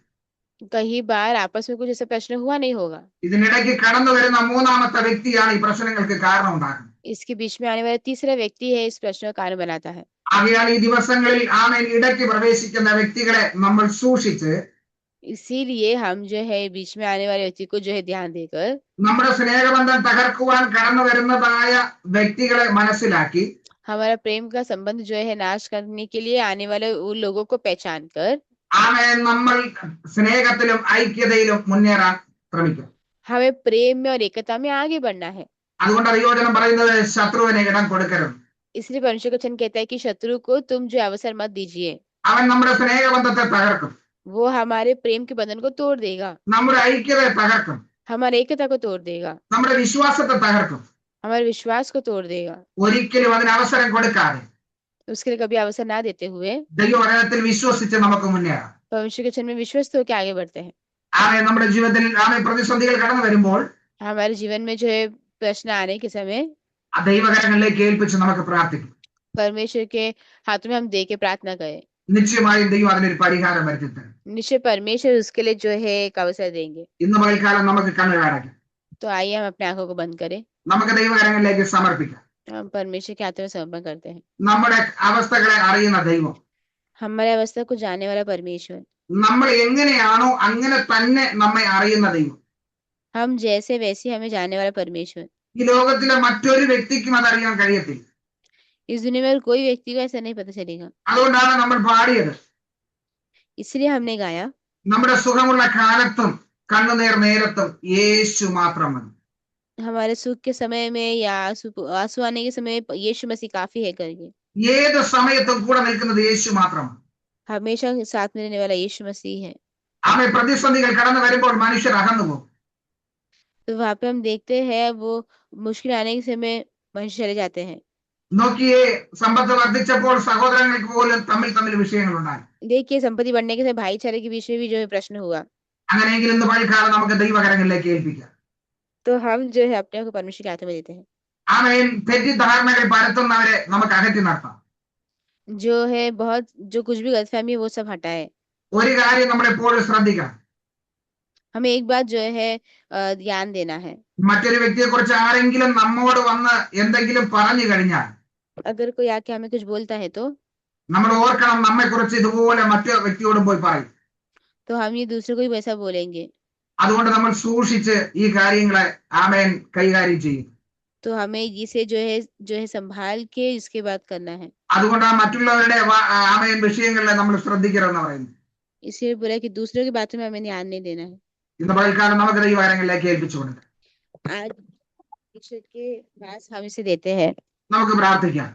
कई बार आपस में कुछ ऐसा प्रश्न हुआ नहीं होगा। ഇതിനിടയ്ക്ക് കടന്നു വരുന്ന മൂന്നാമത്തെ വ്യക്തിയാണ് ഈ പ്രശ്നങ്ങൾക്ക് കാരണം ഉണ്ടാക്കുന്നത്. इसके बीच में आने वाला तीसरा व्यक्ति है इस प्रश्न का कारण बनाता है। ആകയാൽ ഈ ദിവസങ്ങളിൽ ആമേൻ ഇടയ്ക്ക് പ്രവേശിക്കുന്ന വ്യക്തികളെ നമ്മൾ സൂക്ഷിച്ച് इसीलिए हम जो है बीच में आने वाले व्यक्ति को जो है ध्यान देकर നമ്മുടെ സ്നേഹബന്ധം തകർക്കുവാൻ കടന്നു വരുന്നതായ വ്യക്തികളെ മനസ്സിലാക്കി हमारा प्रेम का संबंध जो है नाश करने के लिए आने वाले उन लोगों को पहचान कर ആമേൻ നമ്മൾ സ്നേഹത്തിലും ഐക്യതയിലും മുന്നേറാൻ ശ്രമിക്കും. हमें प्रेम में और एकता में आगे बढ़ना है। അതുകൊണ്ട് ദൈവവചനം പറയുന്നത് ശത്രുവിനെ ഇടം കൊടുക്കരുത്. इसलिए परमेश्वर का वचन कहता है कि शत्रु को तुम जो अवसर मत दीजिए, അവൻ നമ്മുടെ സ്നേഹബന്ധത്തെ തകർക്കും, वो हमारे प्रेम के बंधन को तोड़ देगा, നമ്മുടെ ഐക്യതയെ തകർക്കും, हमारे एकता को तोड़ देगा, നമ്മുടെ വിശ്വാസത്തെ തകർക്കും. हमारे विश्वास को तोड़ देगा। ഒരിക്കലും അതിന് അവസരം കൊടുക്കാതെ उसके लिए कभी अवसर ना देते हुए ദൈവവചനത്തിൽ വിശ്വസിച്ച് നമുക്ക് മുന്നേറാം. परमेश्वर के वचन में विश्वस्त होकर आगे बढ़ते हैं। ആമേൻ നമ്മുടെ ജീവിതത്തിൽ ആമേൻ പ്രതിസന്ധികൾ കടന്നു വരുമ്പോൾ हमारे जीवन में जो है प्रश्न आने के समय ആ ദൈവകരങ്ങളിലേക്ക് ഏൽപ്പിച്ച് നമുക്ക് പ്രാർത്ഥിക്കും. परमेश्वर के हाथों में हम दे के प्रार्थना करें, നിശ്ചയമായും ദൈവം അതിനൊരു പരിഹാരം വരുത്തി തരും. निश्चय परमेश्वर उसके लिए जो है एक अवसर देंगे। ഇന്ന് പകൽക്കാലം നമുക്ക് കണ്ണുകൾ അടയ്ക്കാം. तो आइए हम अपने आंखों को बंद करें, നമുക്ക് ദൈവകരങ്ങളിലേക്ക് സമർപ്പിക്കാം. हम परमेश्वर के हाथों में समर्पण करते हैं। നമ്മുടെ അവസ്ഥകളെ അറിയുന്ന ദൈവം, हमारे अवस्था को जानने वाला परमेश्वर, നമ്മൾ എങ്ങനെയാണോ അങ്ങനെ തന്നെ നമ്മെ അറിയുന്ന ദൈവം, हम जैसे वैसे हमें जानने वाला परमेश्वर। ഈ ലോകത്തിലെ മറ്റൊരു വ്യക്തിക്കും അതറിയാൻ കഴിയത്തില്ല. इस दुनिया में कोई व्यक्ति को ऐसा नहीं पता चलेगा। അതുകൊണ്ടാണ് നമ്മൾ പാടിയത്, इसलिए हमने गाया, നമ്മുടെ സുഖമുള്ള കാലത്തും കണ്ണുനീർ നേരത്തും യേശു മാത്രം മതി. हमारे सुख के समय में या आंसू आने के समय में यीशु मसीह काफी है करके। ഏത് സമയത്തും കൂടെ നിൽക്കുന്നത് യേശു മാത്രമാണ്. हमेशा साथ में रहने वाला यीशु मसीह है। ആമേൻ. പ്രതിസന്ധികൾ കടന്നു വരുമ്പോൾ മനുഷ്യർ അകന്നു പോകും. तो वहां पे हम देखते हैं वो मुश्किल आने के समय मनुष्य चले जाते हैं। നോക്കിയേ, സമ്പത്ത് വർദ്ധിച്ചപ്പോൾ സഹോദരങ്ങൾക്ക് പോലും തമ്മിൽ തമ്മിൽ വിഷയങ്ങൾ ഉണ്ടായി. देखिए संपत्ति बढ़ने के समय भाईचारे के बीच में भी जो है प्रश्न हुआ। അങ്ങനെയെങ്കിൽ ഇന്ന് പകൽക്കാലം നമുക്ക് ദൈവകരങ്ങളിലേക്ക് ഏൽപ്പിക്കാം. तो हम जो है अपने को परमेश्वर के हाथों में देते हैं। ആമേൻ. തെറ്റിദ്ധാരണകൾ പരത്തുന്നവരെ നമുക്ക് അകറ്റി നിർത്താം. जो है बहुत जो कुछ भी गलतफहमी है वो सब हटाए। ഒരു കാര്യം നമ്മൾ എപ്പോഴും ശ്രദ്ധിക്കണം, हमें एक बात जो है ध्यान देना है। മറ്റൊരു വ്യക്തിയെ കുറിച്ച് ആരെങ്കിലും നമ്മോട് വന്ന് എന്തെങ്കിലും പറഞ്ഞു കഴിഞ്ഞാൽ अगर कोई आके हमें कुछ बोलता है तो നമ്മൾ ഓർക്കണം, നമ്മെ കുറിച്ച് इതുപോലെ മറ്റൊരു വ്യക്തിയോടും പോയി പറയും. हम ये दूसरे को भी वैसा बोलेंगे। അതുകൊണ്ട് നമ്മൾ സൂക്ഷിച്ച് ഈ കാര്യങ്ങളെ ആമേൻ കൈകാര്യം ചെയ്യും. तो हमें इसे जो है संभाल के इसके बात करना है। അതുകൊണ്ടാണ് മറ്റുള്ളവരുടെ ആമേൻ വിഷയങ്ങളെ നമ്മൾ ശ്രദ്ധിക്കരുതെന്ന് പറയുന്നത്. इसलिए बोला कि दूसरों की बातों में हमें ध्यान नहीं देना है। ഇന്ന് പകൽക്കാലം നമുക്ക് ദൈവകരങ്ങളിലേക്ക് ഏൽപ്പിച്ചു കൊടുക്കാം. आज ईश्वर के पास हम इसे देते हैं, നമുക്ക് പ്രാർത്ഥിക്കാം.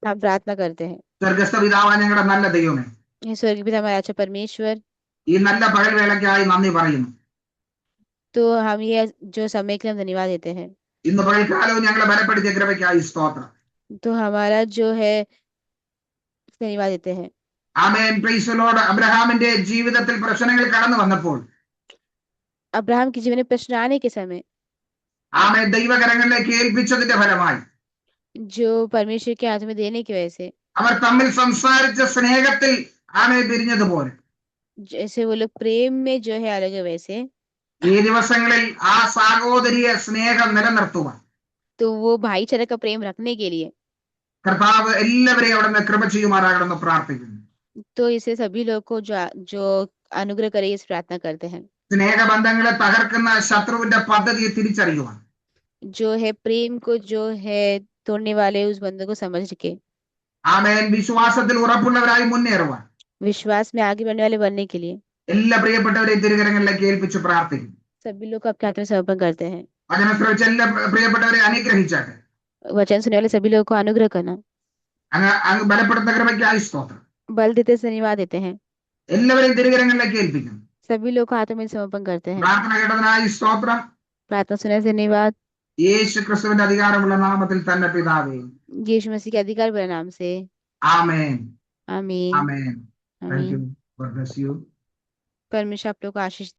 हम प्रार्थना करते हैं। സ്വർഗസ്ഥ പിതാവായ ഞങ്ങളുടെ നല്ല ദൈവമേ, हे स्वर्गीय पिता हमारा अच्छा परमेश्वर, ഈ നല്ല പകൽവേളയ്ക്കായി നന്ദി പറയുന്നു. तो हम ये जो समय के लिए हम धन्यवाद देते हैं। ഇന്ന് പകൽക്കാലവും ഞങ്ങളെ ബലപ്പെടുത്തിയ കൃപയ്ക്കായി സ്തോത്രം. तो हमारा जो है धन्यवाद देते हैं। ആമേൻ. Praise the Lord. അബ്രഹാമിന്റെ ജീവിതത്തിൽ പ്രശ്നങ്ങൾ കടന്നു വന്നപ്പോൾ अब्राहम के जीवन में प्रश्न आने के समय ആമേൻ ദൈവകരങ്ങളിലേക്ക് ഏൽപ്പിച്ചതിന്റെ ഫലമായി जो परमेश्वर के हाथ में देने की वजह से അവർ തമ്മിൽ സംസാരിച്ച സ്നേഹത്തിൽ ആമേൻ പിരിഞ്ഞതുപോലെ जैसे वो लोग प्रेम में जो है अलग है, वैसे ഈ ദിവസങ്ങളിൽ ആ സാഹോദര്യ സ്നേഹം നിലനിർത്തുവാൻ तो वो भाईचारे का प्रेम रखने के लिए കർത്താവ് എല്ലാവരെയും അവിടെ നിന്ന് കൃപ ചെയ്യുമാറാകണമെന്ന് പ്രാർത്ഥിക്കുന്നു. तो इसे सभी लोग को जो अनुग्रह करे इस प्रार्थना करते हैं। സ്നേഹബന്ധങ്ങളെ തകർക്കുന്ന ശത്രുവിന്റെ പദ്ധതിയെ തിരിച്ചറിയുവാൻ जो है प्रेम को जो है तोड़ने वाले उस बंधन को समझ के ആമേൻ വിശ്വാസത്തിൽ ഉറപ്പുള്ളവരായി മുന്നേറുവാൻ विश्वास में आगे बढ़ने वाले बनने के लिए എല്ലാ പ്രിയപ്പെട്ടവരെയും തിരുകരങ്ങളിലേക്ക് ഏൽപ്പിച്ച് പ്രാർത്ഥിക്കുന്നു. सभी लोग आपके हाथ में समर्पण करते हैं। വചനം ശ്രവിച്ച എല്ലാ പ്രിയപ്പെട്ടവരെ അനുഗ്രഹിച്ചാട്ടെ. वचन सुनने वाले सभी लोगों को अनुग्रह करना, അങ്ങ് ബലപ്പെടുത്ത കൃപയ്ക്കായി സ്തോത്രം. बल देते धन्यवाद देते हैं, എല്ലാവരെയും തിരുകരങ്ങളിലേക്ക് ഏൽപ്പിക്കുന്നു. सभी लोग को हाथों में समर्पण करते हैं। പ്രാർത്ഥന കേട്ടതിനായി സ്തോത്രം. प्रार्थना सुनने से धन्यवाद, യേശു ക്രിസ്തുവിന്റെ അധികാരമുള്ള നാമത്തിൽ തന്നെ പിതാവേ. यीशु मसीह के अधिकार भरे नाम से, ആമേൻ. आमीन ആമേൻ. താങ്ക് आमीन। യു. God bless you. परमेश्वर आप लोग को आशीष